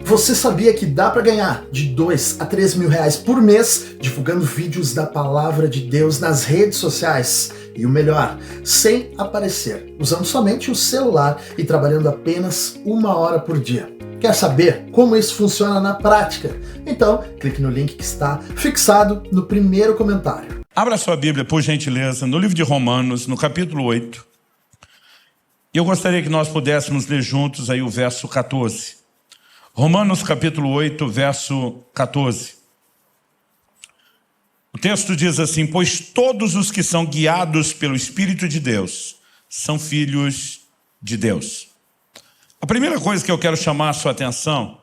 Você sabia que dá para ganhar de 2 a 3 mil reais por mês divulgando vídeos da palavra de Deus nas redes sociais? E o melhor, sem aparecer, usando somente o celular e trabalhando apenas 1 hora por dia. Quer saber como isso funciona na prática? Então, clique no link que está fixado no primeiro comentário. Abra sua Bíblia, por gentileza, no livro de Romanos, no capítulo 8. E eu gostaria que nós pudéssemos ler juntos aí o verso 14. Romanos capítulo 8, verso 14. O texto diz assim: pois todos os que são guiados pelo Espírito de Deus são filhos de Deus. A primeira coisa que eu quero chamar a sua atenção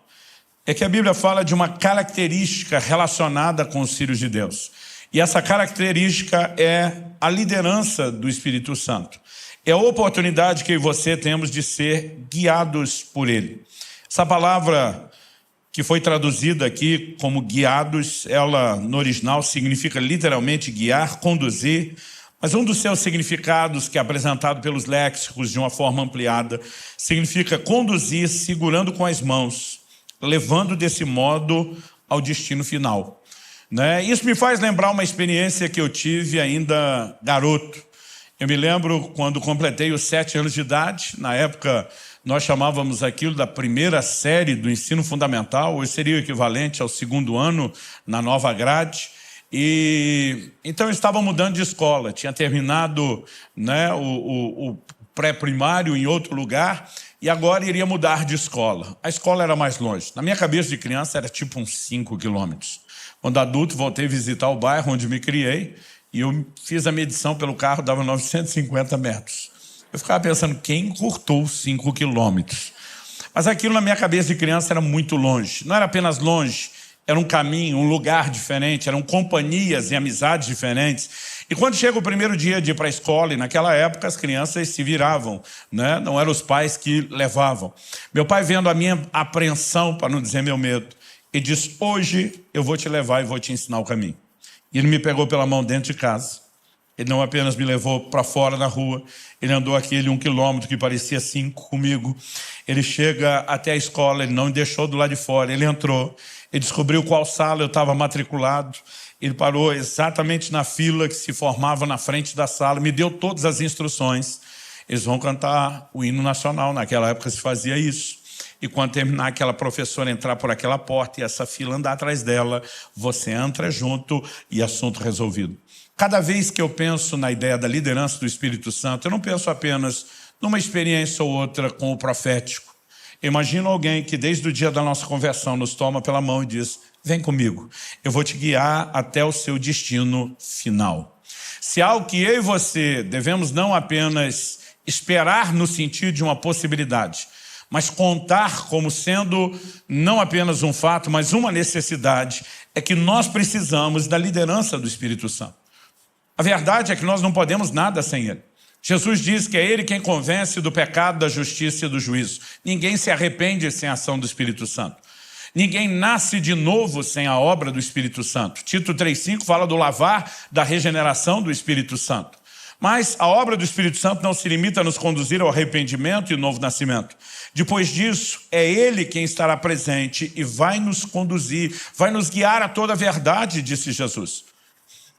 é que a Bíblia fala de uma característica relacionada com os filhos de Deus. E essa característica é a liderança do Espírito Santo. É a oportunidade que eu e você temos de ser guiados por Ele. Essa palavra que foi traduzida aqui como guiados, ela no original significa literalmente guiar, conduzir, mas um dos seus significados, que é apresentado pelos léxicos de uma forma ampliada, significa conduzir segurando com as mãos, levando desse modo ao destino final. Isso me faz lembrar uma experiência que eu tive ainda garoto. Eu me lembro quando completei os 7 anos de idade, na época nós chamávamos aquilo da primeira série do ensino fundamental, hoje seria o equivalente ao 2º ano na nova grade. E então eu estava mudando de escola, tinha terminado o pré-primário em outro lugar e agora iria mudar de escola. A escola era mais longe. Na minha cabeça de criança era tipo uns 5 quilômetros. Quando adulto voltei a visitar o bairro onde me criei e eu fiz a medição pelo carro, dava 950 metros. Eu ficava pensando, quem encurtou 5 quilômetros? Mas aquilo na minha cabeça de criança era muito longe. Não era apenas longe, era um caminho, um lugar diferente, eram companhias e amizades diferentes. E quando chega o primeiro dia de ir para a escola, e naquela época as crianças se viravam, não eram os pais que levavam. Meu pai, vendo a minha apreensão, para não dizer meu medo, ele disse, hoje eu vou te levar e vou te ensinar o caminho. E ele me pegou pela mão dentro de casa. Ele não apenas me levou para fora na rua, ele andou aquele 1 quilômetro que parecia 5 comigo. Ele chega até a escola, ele não me deixou do lado de fora, ele entrou, ele descobriu qual sala eu estava matriculado, ele parou exatamente na fila que se formava na frente da sala, me deu todas as instruções. Eles vão cantar o hino nacional, naquela época se fazia isso. E quando terminar aquela professora entrar por aquela porta e essa fila andar atrás dela, você entra junto e assunto resolvido. Cada vez que eu penso na ideia da liderança do Espírito Santo, eu não penso apenas numa experiência ou outra com o profético. Imagino alguém que desde o dia da nossa conversão nos toma pela mão e diz, vem comigo, eu vou te guiar até o seu destino final. Se há algo que eu e você devemos não apenas esperar no sentido de uma possibilidade, mas contar como sendo não apenas um fato, mas uma necessidade, é que nós precisamos da liderança do Espírito Santo. A verdade é que nós não podemos nada sem Ele. Jesus diz que é Ele quem convence do pecado, da justiça e do juízo. Ninguém se arrepende sem a ação do Espírito Santo. Ninguém nasce de novo sem a obra do Espírito Santo. Tito 3,5 fala do lavar, da regeneração do Espírito Santo. Mas a obra do Espírito Santo não se limita a nos conduzir ao arrependimento e novo nascimento. Depois disso, é Ele quem estará presente e vai nos conduzir, vai nos guiar a toda a verdade, disse Jesus.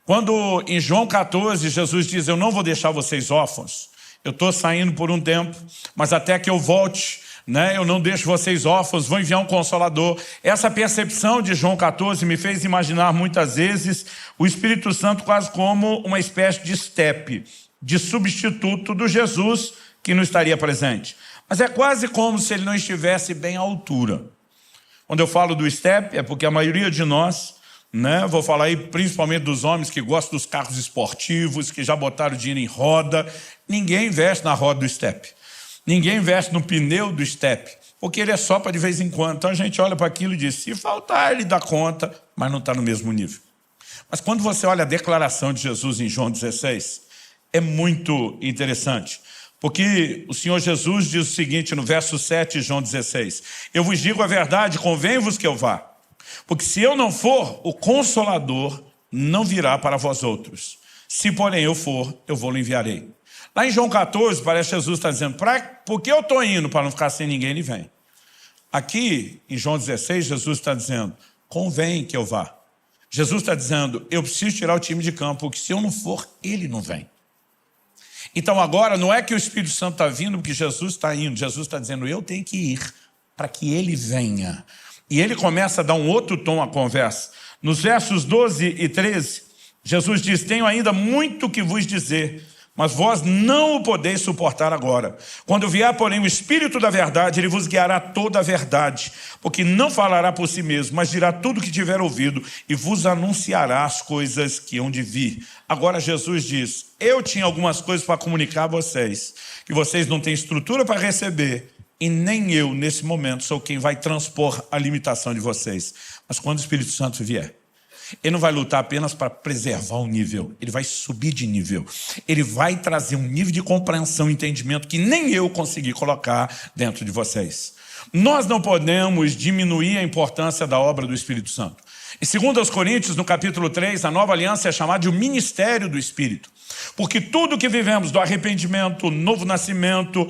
Quando em João 14, Jesus diz, eu não vou deixar vocês órfãos, eu estou saindo por um tempo, mas até que eu volte, eu não deixo vocês órfãos, vou enviar um Consolador. Essa percepção de João 14 me fez imaginar muitas vezes o Espírito Santo quase como uma espécie de estepe, de substituto do Jesus que não estaria presente. Mas é quase como se ele não estivesse bem à altura. Quando eu falo do estepe, é porque a maioria de nós, vou falar aí principalmente dos homens que gostam dos carros esportivos, que já botaram dinheiro em roda, ninguém investe na roda do estepe. Ninguém investe no pneu do estepe, porque ele é só para de vez em quando. Então a gente olha para aquilo e diz, se faltar ele dá conta, mas não está no mesmo nível. Mas quando você olha a declaração de Jesus em João 16, é muito interessante. Porque o Senhor Jesus diz o seguinte no verso 7 de João 16, eu vos digo a verdade, convém-vos que eu vá. Porque se eu não for, o Consolador não virá para vós outros. Se, porém, eu for, eu vou-lhe enviarei. Lá em João 14, parece que Jesus está dizendo, por que eu estou indo para não ficar sem ninguém, ele vem. Aqui, em João 16, Jesus está dizendo, convém que eu vá. Jesus está dizendo, eu preciso tirar o time de campo, porque se eu não for, ele não vem. Então agora não é que o Espírito Santo está vindo porque Jesus está indo. Jesus está dizendo, eu tenho que ir para que ele venha. E ele começa a dar um outro tom à conversa. Nos versos 12 e 13, Jesus diz, tenho ainda muito que vos dizer, mas vós não o podeis suportar agora. Quando vier, porém, o Espírito da verdade, ele vos guiará toda a verdade, porque não falará por si mesmo, mas dirá tudo o que tiver ouvido e vos anunciará as coisas que hão de vir. Agora Jesus diz, eu tinha algumas coisas para comunicar a vocês, que vocês não têm estrutura para receber, e nem eu, nesse momento, sou quem vai transpor a limitação de vocês. Mas quando o Espírito Santo vier, ele não vai lutar apenas para preservar o nível, ele vai subir de nível. Ele vai trazer um nível de compreensão e entendimento que nem eu consegui colocar dentro de vocês. Nós não podemos diminuir a importância da obra do Espírito Santo. Em 2 Coríntios, no capítulo 3, a nova aliança é chamada de o ministério do Espírito. Porque tudo que vivemos do arrependimento, novo nascimento,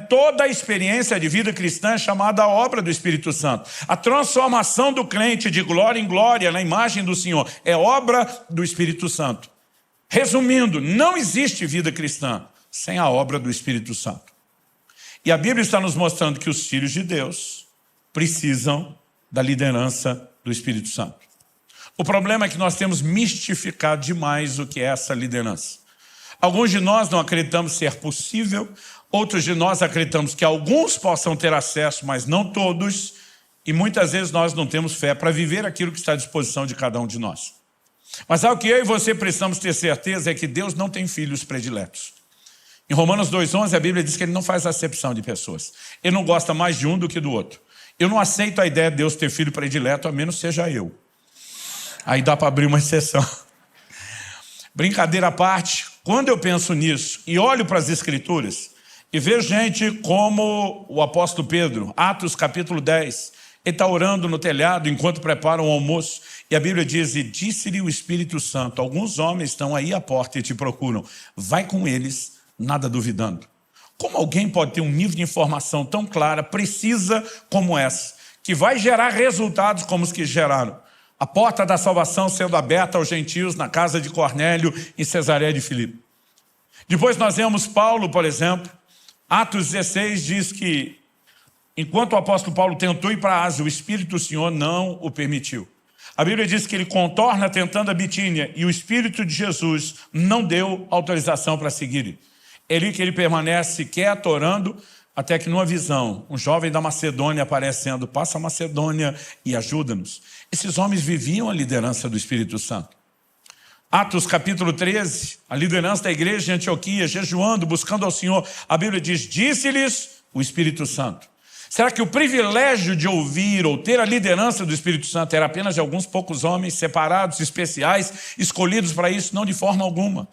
toda a experiência de vida cristã é chamada a obra do Espírito Santo. A transformação do crente de glória em glória na imagem do Senhor é obra do Espírito Santo. Resumindo, não existe vida cristã sem a obra do Espírito Santo. E a Bíblia está nos mostrando que os filhos de Deus precisam da liderança do Espírito Santo. O problema é que nós temos mistificado demais o que é essa liderança. Alguns de nós não acreditamos ser possível, outros de nós acreditamos que alguns possam ter acesso, mas não todos, e muitas vezes nós não temos fé para viver aquilo que está à disposição de cada um de nós. Mas o que eu e você precisamos ter certeza é que Deus não tem filhos prediletos. Em Romanos 2,11 a Bíblia diz que ele não faz acepção de pessoas. Ele não gosta mais de um do que do outro. Eu não aceito a ideia de Deus ter filho predileto, a menos seja eu. Aí dá para abrir uma exceção. Brincadeira à parte, quando eu penso nisso e olho para as Escrituras e vejo gente como o apóstolo Pedro, Atos capítulo 10, ele está orando no telhado enquanto preparam o almoço e a Bíblia diz, e disse-lhe o Espírito Santo, alguns homens estão aí à porta e te procuram, vai com eles, nada duvidando. Como alguém pode ter um nível de informação tão clara, precisa como essa, que vai gerar resultados como os que geraram? A porta da salvação sendo aberta aos gentios na casa de Cornélio em Cesareia de Filipe. Depois nós vemos Paulo, por exemplo, Atos 16 diz que enquanto o apóstolo Paulo tentou ir para a Ásia, o Espírito do Senhor não o permitiu. A Bíblia diz que ele contorna tentando a Bitínia e o Espírito de Jesus não deu autorização para seguir. É ali que ele permanece quieto, orando, até que numa visão, um jovem da Macedônia aparecendo, passa a Macedônia e ajuda-nos. Esses homens viviam a liderança do Espírito Santo. Atos capítulo 13, a liderança da igreja de Antioquia, jejuando, buscando ao Senhor. A Bíblia diz, disse-lhes o Espírito Santo. Será que o privilégio de ouvir ou ter a liderança do Espírito Santo era apenas de alguns poucos homens separados, especiais, escolhidos para isso? Não, de forma alguma.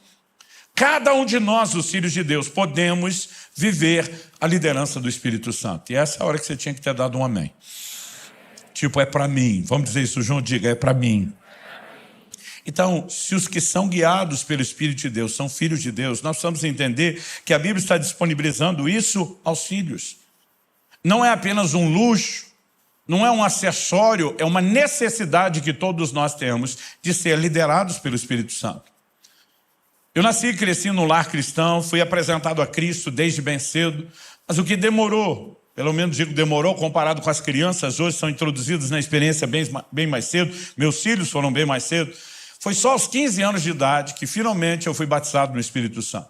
Cada um de nós, os filhos de Deus, podemos viver a liderança do Espírito Santo. E essa é a hora que você tinha que ter dado um amém. Tipo, é para mim. Vamos dizer isso, João, diga, é para mim. Então, se os que são guiados pelo Espírito de Deus são filhos de Deus, nós precisamos entender que a Bíblia está disponibilizando isso aos filhos. Não é apenas um luxo, não é um acessório, é uma necessidade que todos nós temos de ser liderados pelo Espírito Santo. Eu nasci e cresci num lar cristão, fui apresentado a Cristo desde bem cedo, mas o que demorou, pelo menos digo demorou, comparado com as crianças, hoje são introduzidas na experiência bem mais cedo, meus filhos foram bem mais cedo, foi só aos 15 anos de idade que finalmente eu fui batizado no Espírito Santo.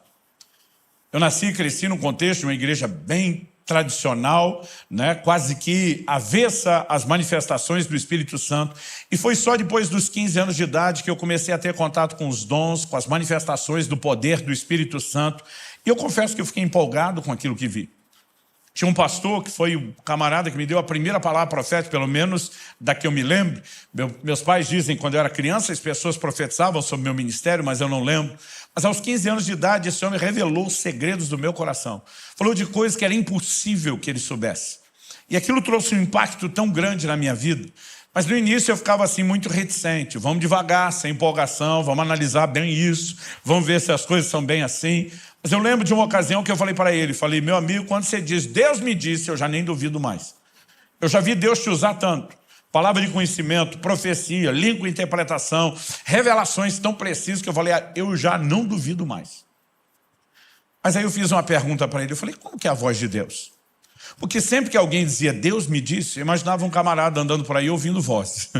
Eu nasci e cresci num contexto de uma igreja bem tradicional, quase que avessa às manifestações do Espírito Santo. E foi só depois dos 15 anos de idade que eu comecei a ter contato com os dons, com as manifestações do poder do Espírito Santo. E eu confesso que eu fiquei empolgado com aquilo que vi. Tinha um pastor que foi o camarada que me deu a primeira palavra profética, pelo menos da que eu me lembro. Meus pais dizem que quando eu era criança as pessoas profetizavam sobre meu ministério, mas eu não lembro. Mas aos 15 anos de idade esse homem revelou os segredos do meu coração. Falou de coisas que era impossível que ele soubesse. E aquilo trouxe um impacto tão grande na minha vida. Mas no início eu ficava assim muito reticente. Vamos devagar, sem empolgação, vamos analisar bem isso, vamos ver se as coisas são bem assim. Mas eu lembro de uma ocasião que eu falei para ele, falei, meu amigo, quando você diz, Deus me disse, eu já nem duvido mais. Eu já vi Deus te usar tanto. Palavra de conhecimento, profecia, língua e interpretação, revelações tão precisas que eu falei, eu já não duvido mais. Mas aí eu fiz uma pergunta para ele, eu falei, como que é a voz de Deus? Porque sempre que alguém dizia, Deus me disse, eu imaginava um camarada andando por aí ouvindo vozes.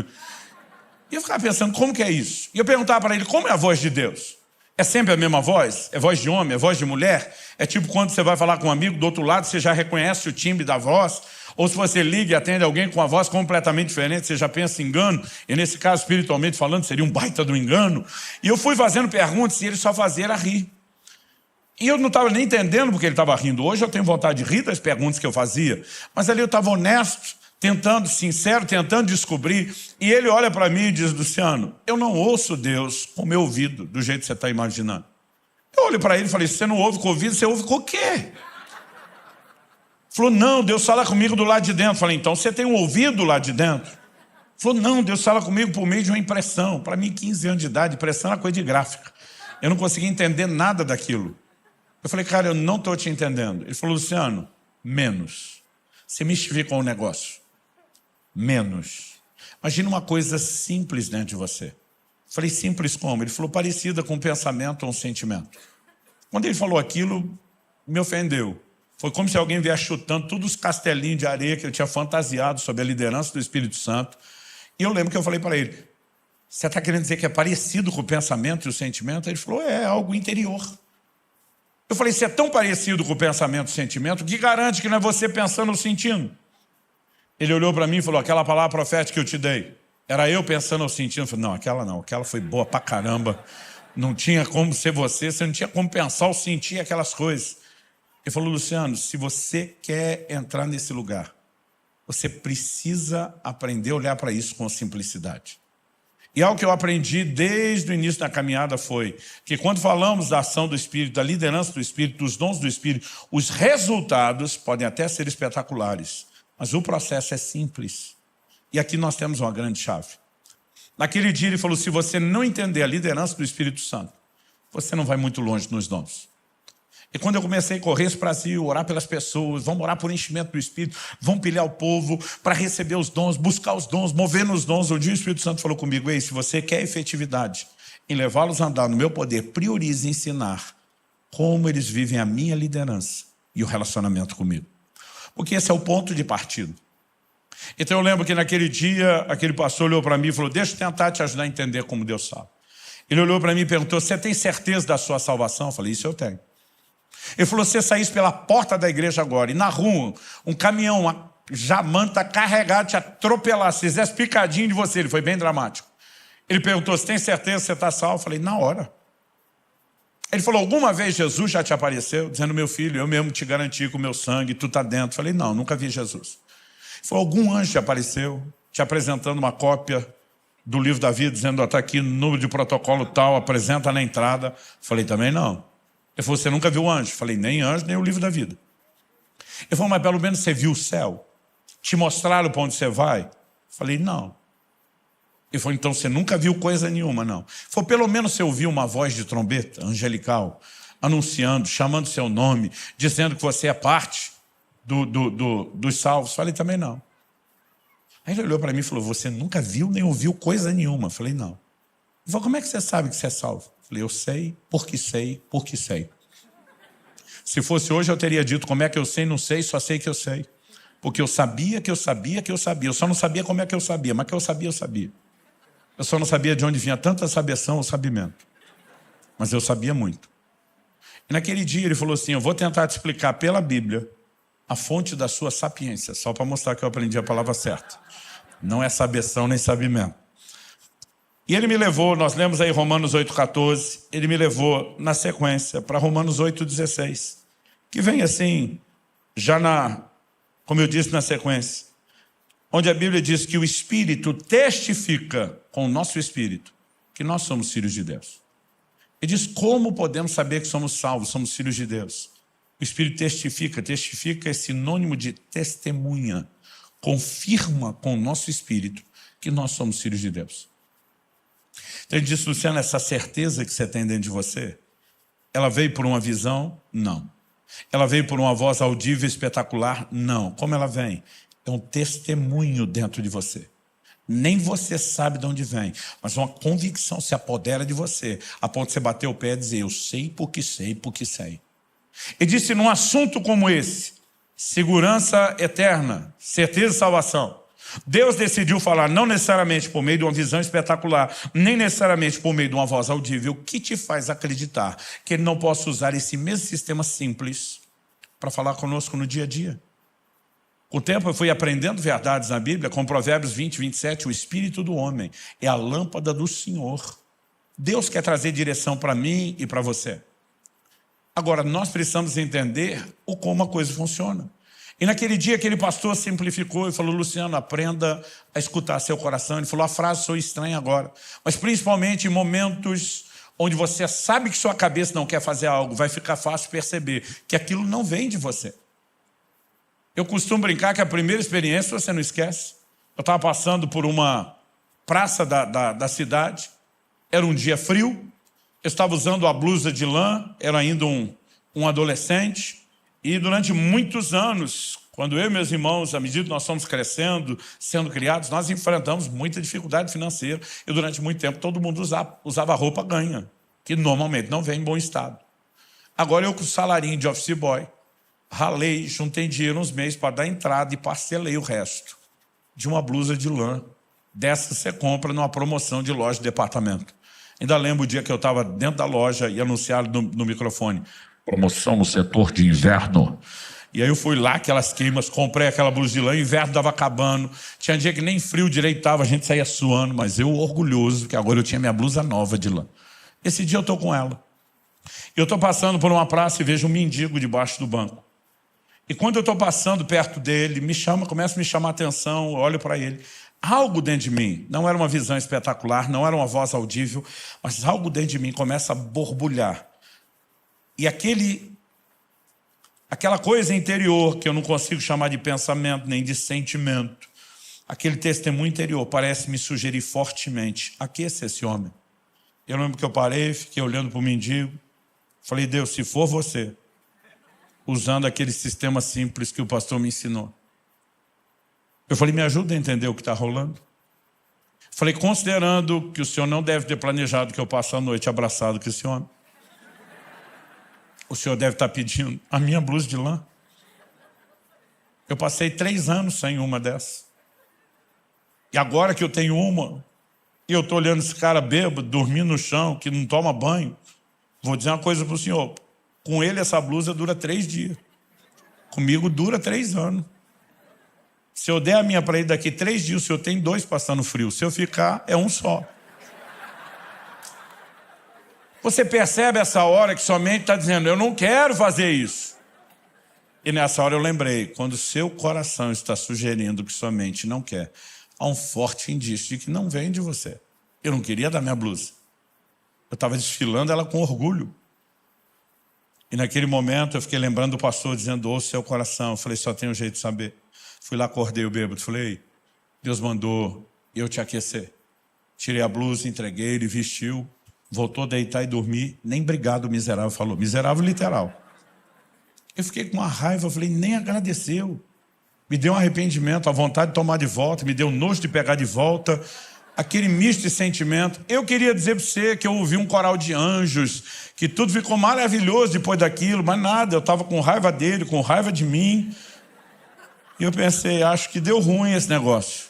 E eu ficava pensando, como que é isso? E eu perguntava para ele, como é a voz de Deus? É sempre a mesma voz? É voz de homem? É voz de mulher? É tipo quando você vai falar com um amigo do outro lado, você já reconhece o timbre da voz? Ou se você liga e atende alguém com uma voz completamente diferente, você já pensa em engano? E nesse caso, espiritualmente falando, seria um baita do engano. E eu fui fazendo perguntas e ele só fazia era rir. E eu não estava nem entendendo porque ele estava rindo. Hoje eu tenho vontade de rir das perguntas que eu fazia. Mas ali eu estava honesto, tentando, sincero, tentando descobrir. E ele olha para mim e diz, Luciano, eu não ouço Deus com o meu ouvido, do jeito que você está imaginando. Eu olho para ele e falei, se você não ouve com o ouvido, você ouve com o quê? Falou, não, Deus fala comigo do lado de dentro. Falei, então você tem um ouvido lá de dentro? Falou, não, Deus fala comigo por meio de uma impressão. Para mim, 15 anos de idade, impressão era coisa de gráfica. Eu não conseguia entender nada daquilo. Eu falei, cara, eu não estou te entendendo. Ele falou, Luciano, menos. Você mistificou o negócio. Menos. Imagina uma coisa simples dentro de você. Eu falei, simples como? Ele falou, parecida com um pensamento ou um sentimento. Quando ele falou aquilo, me ofendeu. Foi como se alguém viesse chutando todos os castelinhos de areia que eu tinha fantasiado sobre a liderança do Espírito Santo. E eu lembro que eu falei para ele, você está querendo dizer que é parecido com o pensamento e o sentimento? Ele falou, é algo interior. Eu falei, se é tão parecido com o pensamento e o sentimento, que garante que não é você pensando ou sentindo? Ele olhou para mim e falou, aquela palavra profética que eu te dei, era eu pensando ou sentindo? Eu falei, não, aquela foi boa pra caramba. Não tinha como ser você não tinha como pensar ou sentir aquelas coisas. Ele falou, Luciano, se você quer entrar nesse lugar, você precisa aprender a olhar para isso com simplicidade. E algo que eu aprendi desde o início da caminhada foi que quando falamos da ação do Espírito, da liderança do Espírito, dos dons do Espírito, os resultados podem até ser espetaculares, mas o processo é simples. E aqui nós temos uma grande chave. Naquele dia ele falou, se você não entender a liderança do Espírito Santo, você não vai muito longe nos dons. E quando eu comecei a correr esse Brasil, orar pelas pessoas, vamos orar por enchimento do Espírito, vamos pilhar o povo para receber os dons, buscar os dons, mover nos dons. Um dia o Espírito Santo falou comigo, ei, se você quer efetividade em levá-los a andar no meu poder, priorize ensinar como eles vivem a minha liderança e o relacionamento comigo. Porque esse é o ponto de partida. Então eu lembro que naquele dia, aquele pastor olhou para mim e falou, deixa eu tentar te ajudar a entender como Deus sabe. Ele olhou para mim e perguntou, você tem certeza da sua salvação? Eu falei, isso eu tenho. Ele falou, se você saísse pela porta da igreja agora e na rua, um caminhão, uma jamanta carregado te atropelar, se fizesse picadinho de você, ele foi bem dramático. Ele perguntou, você tem certeza que você está salvo? Eu falei, na hora. Ele falou, alguma vez Jesus já te apareceu? Dizendo, meu filho, eu mesmo te garanti com o meu sangue, tu está dentro. Eu falei, não, nunca vi Jesus. Ele falou, algum anjo te apareceu, te apresentando uma cópia do livro da vida, dizendo, está aqui no número de protocolo tal, apresenta na entrada. Eu falei, também não. Ele falou, você nunca viu anjo? Eu falei, nem anjo, nem o livro da vida. Ele falou, mas pelo menos você viu o céu? Te mostraram para onde você vai? Eu falei, não. Ele falou, então você nunca viu coisa nenhuma, não. Ele falou, pelo menos você ouviu uma voz de trombeta angelical, anunciando, chamando seu nome, dizendo que você é parte dos salvos? Eu falei, também não. Aí ele olhou para mim e falou, você nunca viu nem ouviu coisa nenhuma? Eu falei, não. Ele falou, como é que você sabe que você é salvo? Eu falei, eu sei, porque sei, porque sei. Se fosse hoje eu teria dito como é que eu sei, não sei, só sei que eu sei. Porque eu sabia que eu sabia que eu sabia. Eu só não sabia como é que eu sabia, mas que eu sabia, eu sabia. Eu só não sabia de onde vinha tanta sabeção ou sabimento. Mas eu sabia muito. E naquele dia ele falou assim, eu vou tentar te explicar pela Bíblia a fonte da sua sapiência, só para mostrar que eu aprendi a palavra certa. Não é sabeção nem sabimento. E ele me levou, nós lemos aí Romanos 8,14, ele me levou na sequência para Romanos 8,16, que vem assim, como eu disse, na sequência, onde a Bíblia diz que o Espírito testifica com o nosso Espírito que nós somos filhos de Deus. Ele diz, como podemos saber que somos salvos, somos filhos de Deus? O Espírito testifica é sinônimo de testemunha, confirma com o nosso Espírito que nós somos filhos de Deus. Então ele disse, Luciano, essa certeza que você tem dentro de você, ela veio por uma visão? Não. Ela veio por uma voz audível espetacular? Não. Como ela vem? É um testemunho dentro de você. Nem você sabe de onde vem, mas uma convicção se apodera de você, a ponto de você bater o pé e dizer, eu sei porque sei, porque sei. Ele disse, num assunto como esse, segurança eterna, certeza de salvação, Deus decidiu falar não necessariamente por meio de uma visão espetacular, nem necessariamente por meio de uma voz audível, que te faz acreditar que Ele não possa usar esse mesmo sistema simples para falar conosco no dia a dia. Com o tempo eu fui aprendendo verdades na Bíblia, com Provérbios 20, 27, o espírito do homem é a lâmpada do Senhor. Deus quer trazer direção para mim e para você. Agora, nós precisamos entender como a coisa funciona. E naquele dia, aquele pastor simplificou e falou, Luciano, aprenda a escutar seu coração. Ele falou, a frase sou estranha agora, mas principalmente em momentos onde você sabe que sua cabeça não quer fazer algo, vai ficar fácil perceber que aquilo não vem de você. Eu costumo brincar que a primeira experiência você não esquece. Eu estava passando por uma praça da cidade, era um dia frio, eu estava usando a blusa de lã, era ainda um adolescente, e durante muitos anos, quando eu e meus irmãos, à medida que nós fomos crescendo, sendo criados, nós enfrentamos muita dificuldade financeira, e durante muito tempo todo mundo usava roupa ganha, que normalmente não vem em bom estado. Agora eu com o salarinho de office boy, ralei, juntei dinheiro uns meses para dar entrada e parcelei o resto de uma blusa de lã. Dessa você compra numa promoção de loja de departamento. Ainda lembro o dia que eu estava dentro da loja e anunciaram no microfone, promoção no setor de inverno. E aí eu fui lá, aquelas queimas, comprei aquela blusa de lã, o inverno estava acabando. Tinha dia que nem frio direito estava, a gente saía suando, mas eu orgulhoso, que agora eu tinha minha blusa nova de lã. Esse dia eu estou com ela. Eu estou passando por uma praça e vejo um mendigo debaixo do banco. E quando eu estou passando perto dele, começa a me chamar a atenção, eu olho para ele. Algo dentro de mim, não era uma visão espetacular, não era uma voz audível, mas algo dentro de mim começa a borbulhar. E aquela coisa interior, que eu não consigo chamar de pensamento, nem de sentimento, aquele testemunho interior parece me sugerir fortemente, aqueça esse homem. Eu lembro que eu parei, fiquei olhando para o mendigo, falei, Deus, se for você, usando aquele sistema simples que o pastor me ensinou. Eu falei, me ajuda a entender o que está rolando. Falei, considerando que o senhor não deve ter planejado que eu passe a noite abraçado com esse homem, o senhor deve estar pedindo a minha blusa de lã. Eu passei 3 anos sem uma dessa. E agora que eu tenho uma, e eu estou olhando esse cara bêbado, dormindo no chão, que não toma banho, vou dizer uma coisa para o senhor. Com ele, essa blusa dura 3 dias. Comigo dura 3 anos. Se eu der a minha para ele daqui 3 dias, o senhor tem 2 passando frio. Se eu ficar, é um só. Você percebe essa hora que sua mente está dizendo, eu não quero fazer isso. E nessa hora eu lembrei, quando seu coração está sugerindo que sua mente não quer, há um forte indício de que não vem de você. Eu não queria dar minha blusa. Eu estava desfilando ela com orgulho. E naquele momento eu fiquei lembrando do pastor dizendo, ouça seu coração. Eu falei, só tem um jeito de saber. Fui lá, acordei o bêbado. Falei, Deus mandou eu te aquecer. Tirei a blusa, entreguei, ele vestiu, voltou a deitar e dormir. Nem obrigado, miserável, falou. Miserável literal. Eu fiquei com uma raiva, falei, nem agradeceu. Me deu um arrependimento, a vontade de tomar de volta, me deu nojo de pegar de volta. Aquele misto de sentimento. Eu queria dizer para você que eu ouvi um coral de anjos, que tudo ficou maravilhoso depois daquilo, mas nada, eu estava com raiva dele, com raiva de mim. E eu pensei, acho que deu ruim esse negócio.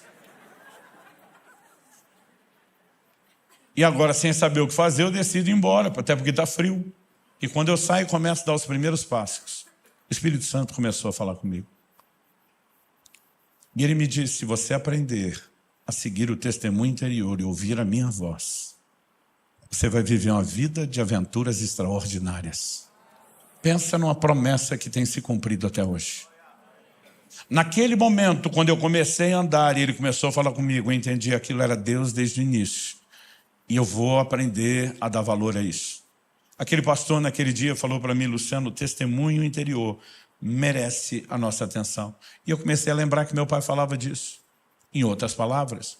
E agora, sem saber o que fazer, eu decido ir embora, até porque está frio. E quando eu saio e começo a dar os primeiros passos, o Espírito Santo começou a falar comigo. E ele me disse, se você aprender a seguir o testemunho interior e ouvir a minha voz, você vai viver uma vida de aventuras extraordinárias. Pensa numa promessa que tem se cumprido até hoje. Naquele momento, quando eu comecei a andar e ele começou a falar comigo, eu entendi que aquilo era Deus desde o início. E eu vou aprender a dar valor a isso. Aquele pastor naquele dia falou para mim, Luciano, o testemunho interior merece a nossa atenção. E eu comecei a lembrar que meu pai falava disso. Em outras palavras,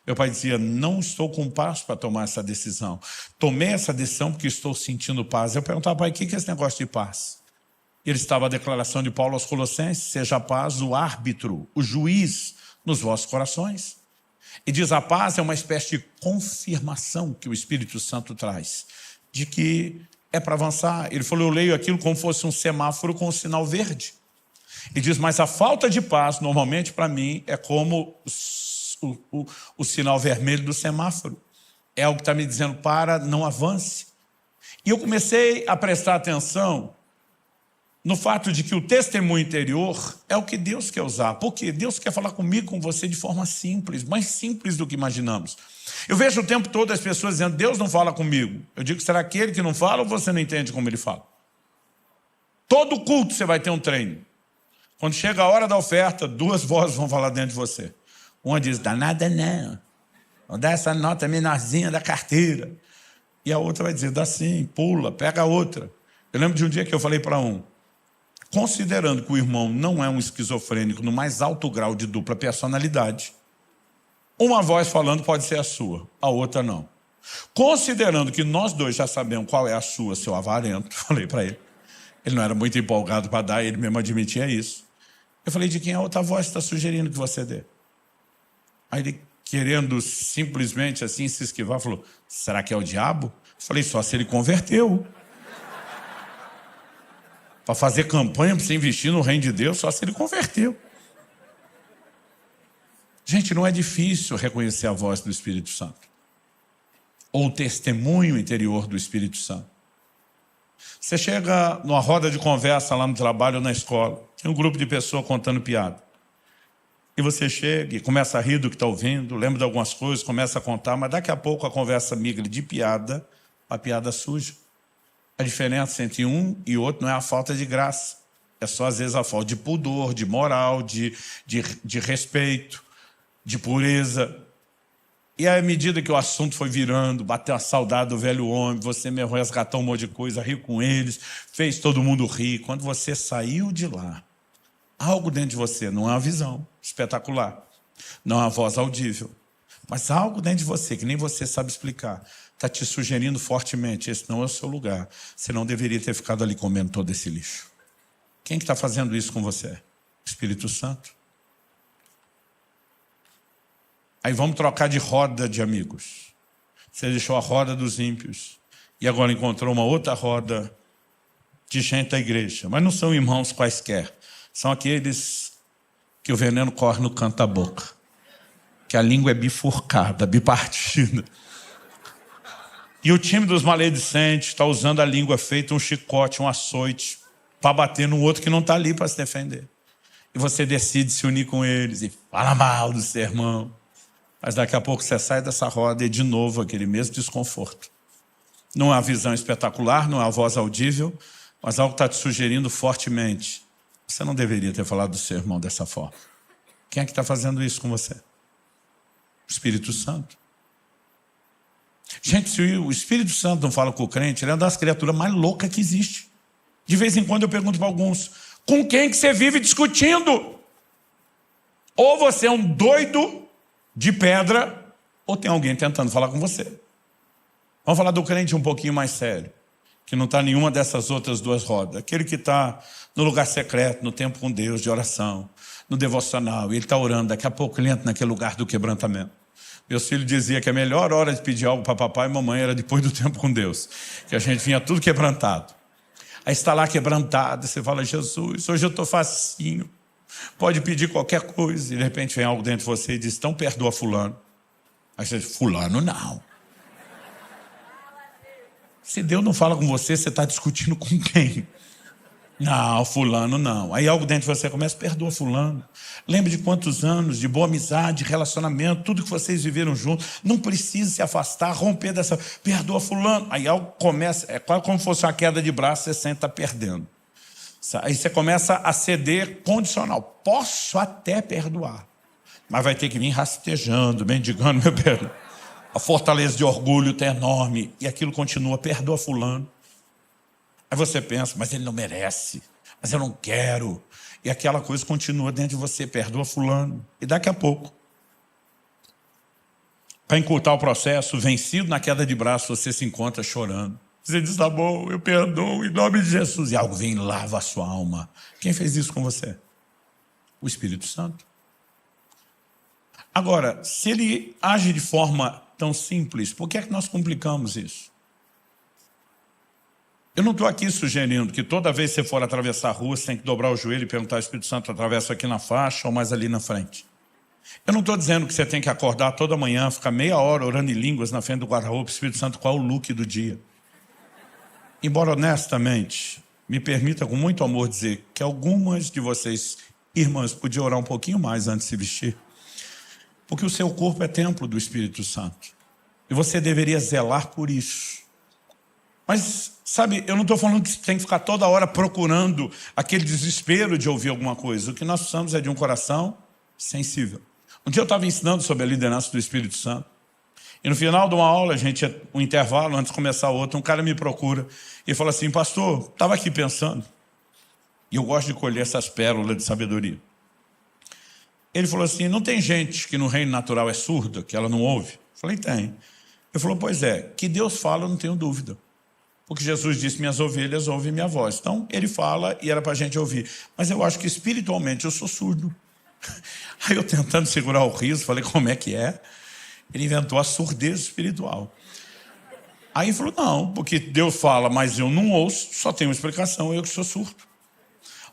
meu pai dizia, não estou com paz para tomar essa decisão. Tomei essa decisão porque estou sentindo paz. Eu perguntava, pai, o que é esse negócio de paz? Ele estava a declaração de Paulo aos Colossenses: seja a paz o árbitro, o juiz nos vossos corações. E diz: a paz é uma espécie de confirmação que o Espírito Santo traz, de que é para avançar. Ele falou: eu leio aquilo como fosse um semáforo com um sinal verde. E diz: mas a falta de paz, normalmente, para mim, é como o sinal vermelho do semáforo. É algo que está me dizendo: para, não avance. E eu comecei a prestar atenção no fato de que o testemunho interior é o que Deus quer usar. Porque Deus quer falar comigo, com você, de forma simples, mais simples do que imaginamos. Eu vejo o tempo todo as pessoas dizendo: Deus não fala comigo. Eu digo: será aquele que não fala ou você não entende como ele fala? Todo culto você vai ter um treino. Quando chega a hora da oferta, duas vozes vão falar dentro de você. Uma diz: dá nada não. Vou dar essa nota menorzinha da carteira. E a outra vai dizer: dá sim, pula, pega a outra. Eu lembro de um dia que eu falei para um: considerando que o irmão não é um esquizofrênico no mais alto grau de dupla personalidade, uma voz falando pode ser a sua, a outra não. Considerando que nós dois já sabemos qual é a sua, seu avarento, falei para ele. Ele não era muito empolgado para dar, ele mesmo admitia isso. Eu falei: de quem a outra voz está sugerindo que você dê? Aí ele, querendo simplesmente assim se esquivar, falou: será que é o diabo? Eu falei: só se ele converteu. Para fazer campanha, para você investir no reino de Deus, só se ele converteu. Gente, não é difícil reconhecer a voz do Espírito Santo. Ou o testemunho interior do Espírito Santo. Você chega numa roda de conversa lá no trabalho ou na escola, tem um grupo de pessoas contando piada. E você chega e começa a rir do que está ouvindo, lembra de algumas coisas, começa a contar, mas daqui a pouco a conversa migra de piada a piada suja. A diferença entre um e outro não é a falta de graça. É só, às vezes, a falta de pudor, de moral, de respeito, de pureza. E à medida que o assunto foi virando, bateu a saudade do velho homem, você mesmo resgatou um monte de coisa, riu com eles, fez todo mundo rir. Quando você saiu de lá, algo dentro de você, não é uma visão espetacular, não é uma voz audível, mas algo dentro de você, que nem você sabe explicar, está te sugerindo fortemente: esse não é o seu lugar, você não deveria ter ficado ali comendo todo esse lixo. Quem que está fazendo isso com você? O Espírito Santo. Aí vamos trocar de roda de amigos. Você deixou a roda dos ímpios e agora encontrou uma outra roda de gente da igreja, mas não são irmãos quaisquer, são aqueles que o veneno corre no canto da boca, que a língua é bifurcada, bipartida. E o time dos maledicentes está usando a língua feita um chicote, um açoite, para bater no outro que não está ali para se defender. E você decide se unir com eles e fala mal do seu irmão. Mas daqui a pouco você sai dessa roda e de novo aquele mesmo desconforto. Não é a visão espetacular, não é a voz audível, mas algo está te sugerindo fortemente: você não deveria ter falado do seu irmão dessa forma. Quem é que está fazendo isso com você? O Espírito Santo. Gente, se o Espírito Santo não fala com o crente, ele é uma das criaturas mais loucas que existe. De vez em quando eu pergunto para alguns: com quem que você vive discutindo? Ou você é um doido de pedra, ou tem alguém tentando falar com você. Vamos falar do crente um pouquinho mais sério, que não está em nenhuma dessas outras duas rodas. Aquele que está no lugar secreto, no tempo com Deus, de oração, no devocional, e ele está orando, daqui a pouco ele entra naquele lugar do quebrantamento. Meus filhos diziam que a melhor hora de pedir algo para papai e mamãe era depois do tempo com Deus, que a gente vinha tudo quebrantado. Aí está lá quebrantado, você fala: Jesus, hoje eu estou facinho, pode pedir qualquer coisa. E de repente vem algo dentro de você e diz: então perdoa fulano. Aí você diz: fulano não. Se Deus não fala com você, você está discutindo com quem? Não, fulano não. Aí algo dentro de você começa: perdoa fulano. Lembre de quantos anos de boa amizade, relacionamento, tudo que vocês viveram juntos. Não precisa se afastar, romper dessa... perdoa fulano. Aí algo começa, é quase como se fosse uma queda de braço, você sente que está perdendo. Aí você começa a ceder condicional. Posso até perdoar, mas vai ter que vir rastejando, mendigando meu perdão. A fortaleza de orgulho está enorme e aquilo continua: perdoa fulano. Aí você pensa: mas ele não merece, mas eu não quero. E aquela coisa continua dentro de você: perdoa fulano. E daqui a pouco, para encurtar o processo, vencido na queda de braço, você se encontra chorando. Você diz, tá bom, eu perdoo em nome de Jesus. E algo vem e lava a sua alma. Quem fez isso com você? O Espírito Santo. Agora, se ele age de forma tão simples, por que é que nós complicamos isso? Eu não estou aqui sugerindo que toda vez que você for atravessar a rua, você tem que dobrar o joelho e perguntar ao Espírito Santo, atravessa aqui na faixa ou mais ali na frente. Eu não estou dizendo que você tem que acordar toda manhã, ficar meia hora orando em línguas na frente do guarda-roupa, Espírito Santo, qual é o look do dia. Embora honestamente, me permita com muito amor dizer que algumas de vocês, irmãs, podiam orar um pouquinho mais antes de se vestir. Porque o seu corpo é templo do Espírito Santo. E você deveria zelar por isso. Mas, sabe, eu não estou falando que você tem que ficar toda hora procurando aquele desespero de ouvir alguma coisa. O que nós precisamos é de um coração sensível. Um dia eu estava ensinando sobre a liderança do Espírito Santo. E no final de uma aula, a gente tinha um intervalo, antes de começar outra, um cara me procura e fala assim, pastor, estava aqui pensando. E eu gosto de colher essas pérolas de sabedoria. Ele falou assim, não tem gente que no reino natural é surda, que ela não ouve? Eu falei, tem. Ele falou, pois é, que Deus fala, eu não tenho dúvida. Porque Jesus disse, minhas ovelhas ouvem minha voz. Então, ele fala e era para a gente ouvir. Mas eu acho que espiritualmente eu sou surdo. Aí eu tentando segurar o riso, falei, como é que é? Ele inventou a surdez espiritual. Aí ele falou, não, porque Deus fala, mas eu não ouço, só tem uma explicação, eu que sou surdo.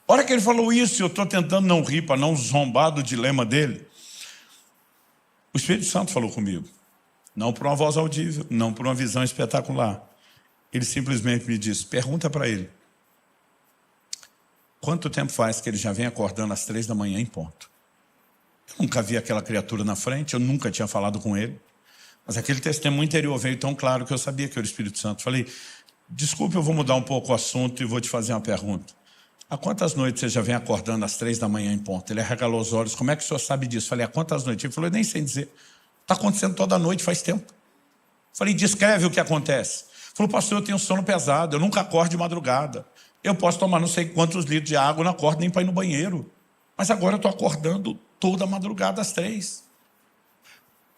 A hora que ele falou isso, eu estou tentando não rir, para não zombar do dilema dele. O Espírito Santo falou comigo. Não por uma voz audível, não por uma visão espetacular. Ele simplesmente me disse, pergunta para ele. Quanto tempo faz que ele já vem acordando às 3 da manhã em ponto? Eu nunca vi aquela criatura na frente, eu nunca tinha falado com ele. Mas aquele testemunho interior veio tão claro que eu sabia que era o Espírito Santo. Falei, desculpe, eu vou mudar um pouco o assunto e vou te fazer uma pergunta. Há quantas noites você já vem acordando às 3 da manhã em ponto? Ele arregalou os olhos, como é que o senhor sabe disso? Falei, há quantas noites? Ele falou, eu nem sei dizer. Está acontecendo toda noite, faz tempo. Falei, descreve o que acontece. Falou, pastor, eu tenho sono pesado, eu nunca acordo de madrugada. Eu posso tomar não sei quantos litros de água, eu não acordo nem para ir no banheiro. Mas agora eu estou acordando toda madrugada às 3.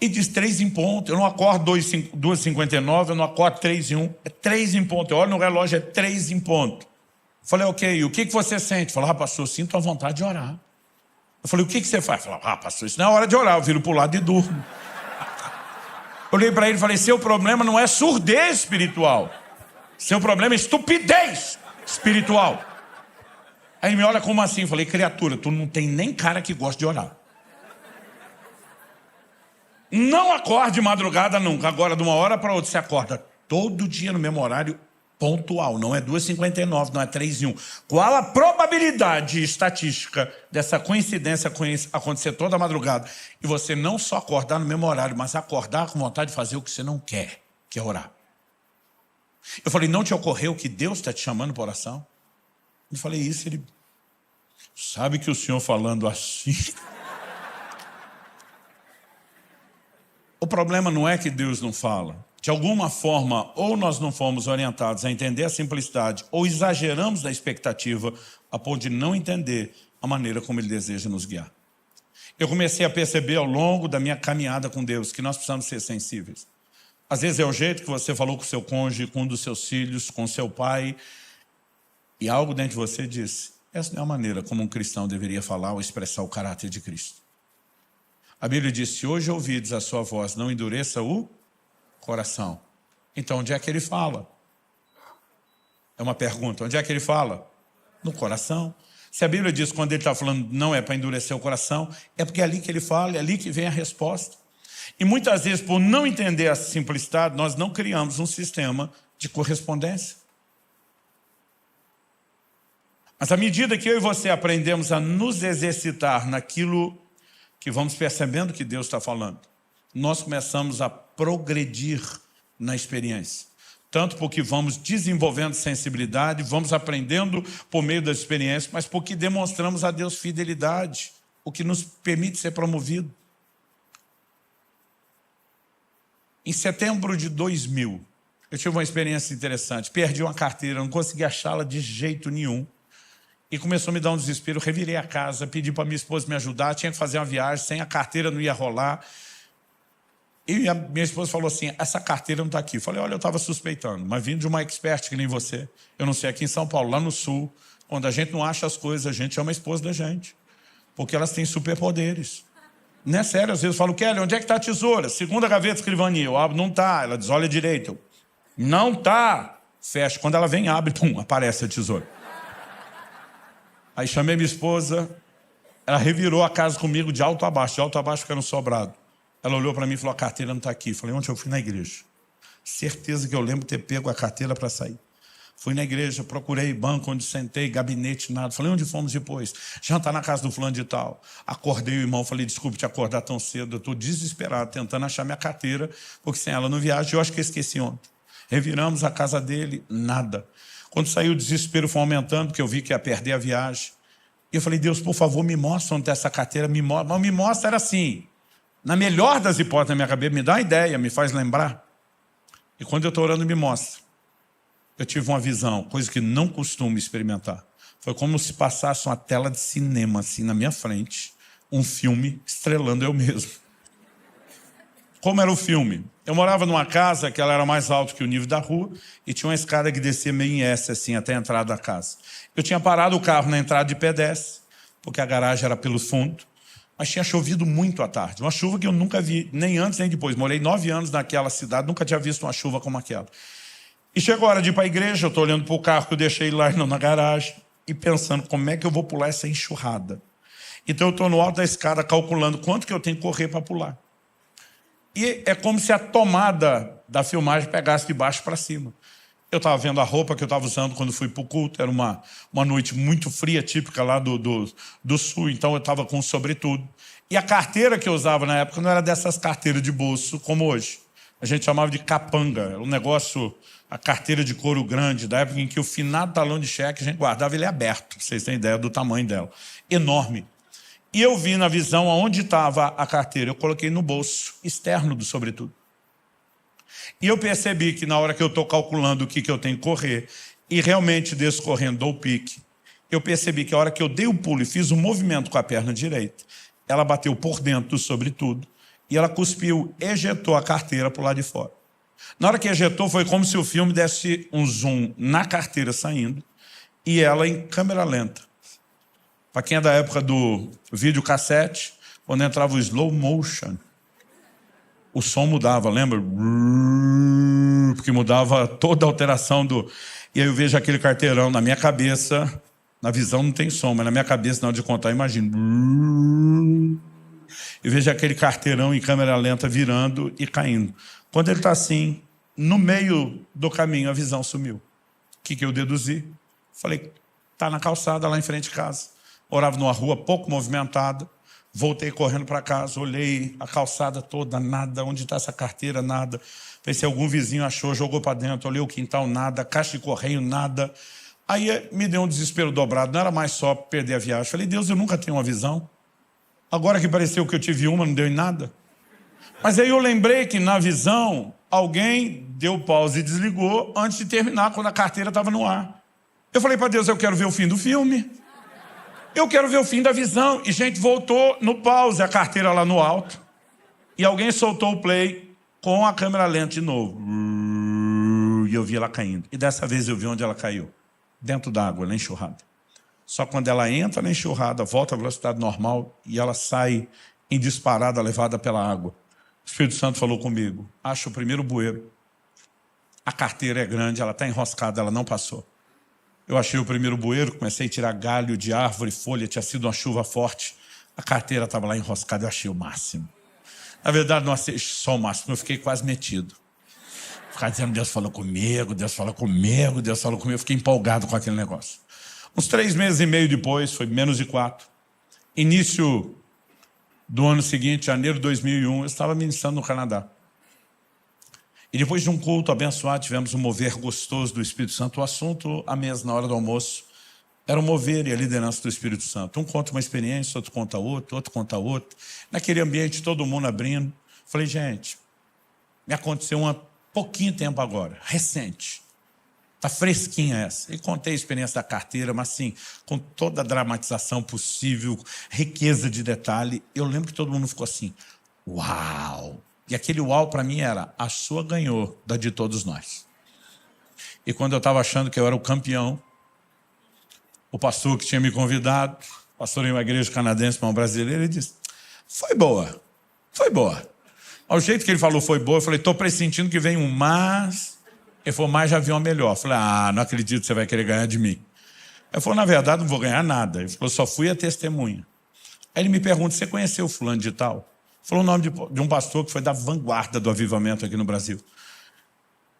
E diz 3 em ponto. Eu não acordo 2h59, eu não acordo 3h01. É 3 em ponto. Eu olho no relógio, é 3 em ponto. Falei, ok, o que você sente? Falei, pastor, eu sinto a vontade de orar. Eu falei, o que você faz? Falei, pastor, isso não é hora de orar, eu viro para o lado e durmo. Olhei para ele e falei, seu problema não é surdez espiritual. Seu problema é estupidez espiritual. Aí ele me olha como assim? Eu falei, criatura, tu não tem nem cara que gosta de orar. Não acorde de madrugada nunca. Agora, de uma hora para outra, você acorda todo dia no mesmo horário pontual. Não é 2h59, não é 3h01. Qual a probabilidade estatística dessa coincidência acontecer toda a madrugada? E você não só acordar no mesmo horário, mas acordar com vontade de fazer o que você não quer, que é orar. Eu falei, não te ocorreu que Deus está te chamando para oração? Eu falei isso, ele... Sabe que o senhor falando assim... O problema não é que Deus não fala. De alguma forma, ou nós não fomos orientados a entender a simplicidade, ou exageramos na expectativa a ponto de não entender a maneira como Ele deseja nos guiar. Eu comecei a perceber ao longo da minha caminhada com Deus que nós precisamos ser sensíveis. Às vezes é o jeito que você falou com o seu cônjuge, com um dos seus filhos, com seu pai, e algo dentro de você disse, essa não é a maneira como um cristão deveria falar ou expressar o caráter de Cristo. A Bíblia diz, se hoje ouvides a sua voz, não endureça o coração. Então, onde é que ele fala? É uma pergunta, onde é que ele fala? No coração. Se a Bíblia diz, quando ele está falando, não é para endurecer o coração, é porque é ali que ele fala, é ali que vem a resposta. E muitas vezes, por não entender a simplicidade, nós não criamos um sistema de correspondência. Mas à medida que eu e você aprendemos a nos exercitar naquilo que vamos percebendo que Deus está falando, nós começamos a progredir na experiência. Tanto porque vamos desenvolvendo sensibilidade, vamos aprendendo por meio das experiências, mas porque demonstramos a Deus fidelidade, o que nos permite ser promovido. Em setembro de 2000, eu tive uma experiência interessante. Perdi uma carteira, não consegui achá-la de jeito nenhum. E começou a me dar um desespero, revirei a casa, pedi para minha esposa me ajudar, tinha que fazer uma viagem, sem a carteira não ia rolar. E a minha esposa falou assim, essa carteira não está aqui. Eu falei, olha, eu estava suspeitando, mas vindo de uma expert que nem você, eu não sei, aqui em São Paulo, lá no Sul, quando a gente não acha as coisas, a gente chama a esposa da gente, porque elas têm superpoderes. Não é sério, às vezes eu falo, Kelly, onde é que está a tesoura? Segunda gaveta, escrivaninha. Eu abro, não está. Ela diz, olha direito. Eu, não está. Fecha. Quando ela vem, abre, pum, aparece a tesoura. Aí chamei minha esposa, ela revirou a casa comigo de alto a baixo que era um sobrado. Ela olhou para mim e falou, a carteira não está aqui. Eu falei, ontem eu fui na igreja. Certeza que eu lembro ter pego a carteira para sair. Fui na igreja, procurei banco onde sentei, gabinete, nada. Falei, onde fomos depois? Jantar na casa do fulano de tal. Acordei o irmão, falei, desculpe te acordar tão cedo. Eu estou desesperado, tentando achar minha carteira, porque sem ela não viajo. Eu acho que eu esqueci ontem. Reviramos a casa dele, nada. Quando saiu o desespero foi aumentando, porque eu vi que ia perder a viagem. E eu falei, Deus, por favor, me mostra onde está essa carteira, me mostra. Mas me mostra era assim, na melhor das hipóteses na minha cabeça, me dá uma ideia, me faz lembrar. E quando eu estou orando, me mostra. Eu tive uma visão, coisa que não costumo experimentar. Foi como se passasse uma tela de cinema, assim, na minha frente, um filme estrelando eu mesmo. Como era o filme? Eu morava numa casa que ela era mais alta que o nível da rua e tinha uma escada que descia meio em S, assim, até a entrada da casa. Eu tinha parado o carro na entrada de pedestre, porque a garagem era pelo fundo, mas tinha chovido muito à tarde. Uma chuva que eu nunca vi, nem antes nem depois. Morei 9 anos naquela cidade, nunca tinha visto uma chuva como aquela. E chegou a hora de ir para a igreja, eu estou olhando para o carro que eu deixei lá na garagem e pensando como é que eu vou pular essa enxurrada. Então eu estou no alto da escada calculando quanto que eu tenho que correr para pular. E é como se a tomada da filmagem pegasse de baixo para cima. Eu estava vendo a roupa que eu estava usando quando fui para o culto, era uma noite muito fria, típica lá do sul, então eu estava com um sobretudo. E a carteira que eu usava na época não era dessas carteiras de bolso como hoje. A gente chamava de capanga, era um negócio, a carteira de couro grande, da época em que o finado talão de cheque a gente guardava ele aberto, pra vocês terem ideia do tamanho dela. Enorme. E eu vi na visão aonde estava a carteira, eu coloquei no bolso externo do sobretudo. E eu percebi que na hora que eu estou calculando o que eu tenho que correr, e realmente descorrendo dou o pique, eu percebi que a hora que eu dei o pulo e fiz um movimento com a perna direita, ela bateu por dentro do sobretudo, e ela cuspiu, ejetou a carteira para o lado de fora. Na hora que ejetou, foi como se o filme desse um zoom na carteira saindo, e ela em câmera lenta. Para quem é da época do videocassete, quando entrava o slow motion, o som mudava, lembra? Porque mudava toda a alteração do... E aí eu vejo aquele carteirão na minha cabeça, na visão não tem som, mas na minha cabeça, na hora de contar, eu imagino. Eu vejo aquele carteirão em câmera lenta virando e caindo. Quando ele está assim, no meio do caminho, a visão sumiu. O que eu deduzi? Falei, está na calçada lá em frente de casa. Morava numa rua pouco movimentada. Voltei correndo para casa, olhei a calçada toda, nada. Onde está essa carteira? Nada. Pensei se algum vizinho achou, jogou para dentro. Olhei o quintal, nada. Caixa de correio, nada. Aí me deu um desespero dobrado. Não era mais só perder a viagem. Falei, Deus, eu nunca tenho uma visão. Agora que pareceu que eu tive uma, não deu em nada. Mas aí eu lembrei que na visão, alguém deu pause e desligou antes de terminar, quando a carteira estava no ar. Eu falei para Deus, eu quero ver o fim do filme. Eu quero ver o fim da visão. E, gente, voltou no pause, a carteira lá no alto. E alguém soltou o play com a câmera lenta de novo. E eu vi ela caindo. E dessa vez eu vi onde ela caiu. Dentro d'água, na enxurrada. Só quando ela entra na enxurrada, volta à velocidade normal e ela sai em disparada, levada pela água. O Espírito Santo falou comigo, acha o primeiro bueiro. A carteira é grande, ela está enroscada, ela não passou. Eu achei o primeiro bueiro, comecei a tirar galho de árvore, folha, tinha sido uma chuva forte. A carteira estava lá enroscada, eu achei o máximo. Na verdade, não achei só o máximo, eu fiquei quase metido. Ficava dizendo, Deus falou comigo, Deus falou comigo, Deus falou comigo. Eu fiquei empolgado com aquele negócio. Uns 3 meses e meio depois, foi menos de 4, início do ano seguinte, janeiro de 2001, eu estava ministrando no Canadá. E depois de um culto abençoado, tivemos um mover gostoso do Espírito Santo. O assunto, à mesa, na hora do almoço, era o mover e a liderança do Espírito Santo. Um conta uma experiência, outro conta outra. Naquele ambiente, todo mundo abrindo. Falei, gente, me aconteceu há pouquinho tempo agora, recente. Está fresquinha essa. E contei a experiência da carteira, mas assim, com toda a dramatização possível, riqueza de detalhe. Eu lembro que todo mundo ficou assim, uau! E aquele uau para mim era: a sua ganhou da de todos nós. E quando eu estava achando que eu era o campeão, o pastor que tinha me convidado, pastor em uma igreja canadense para uma brasileira, ele disse: foi boa, foi boa. Ao jeito que ele falou foi boa, eu falei: estou pressentindo que vem um mas. Ele falou: mas já viu uma melhor. Eu falei: não acredito que você vai querer ganhar de mim. Ele falou: na verdade não vou ganhar nada. Ele falou: só fui a testemunha. Aí ele me pergunta: você conheceu o fulano de tal? Falou o nome de um pastor que foi da vanguarda do avivamento aqui no Brasil. Eu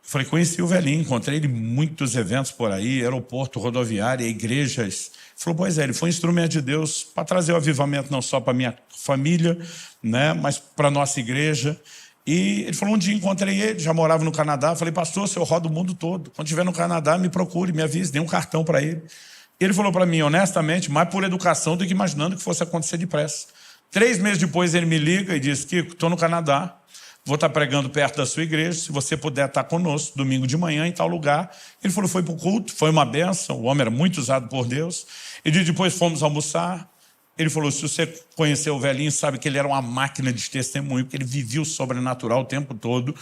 falei: conheci o velhinho, encontrei ele em muitos eventos por aí, aeroporto, rodoviária, igrejas. Ele falou: pois é, ele foi um instrumento de Deus para trazer o avivamento não só para minha família, né, mas para a nossa igreja. E ele falou: um dia encontrei ele, já morava no Canadá. Falei: pastor, eu rodo o mundo todo. Quando estiver no Canadá, me procure, me avise, dê um cartão para ele. Ele falou para mim, honestamente, mais por educação do que imaginando que fosse acontecer depressa. 3 meses depois ele me liga e diz: Kiko, estou no Canadá, vou estar pregando perto da sua igreja, se você puder estar conosco, domingo de manhã, em tal lugar. Ele falou: foi para o culto, foi uma bênção, o homem era muito usado por Deus. E depois fomos almoçar. Ele falou: se você conheceu o velhinho, sabe que ele era uma máquina de testemunho, porque ele vivia o sobrenatural o tempo todo.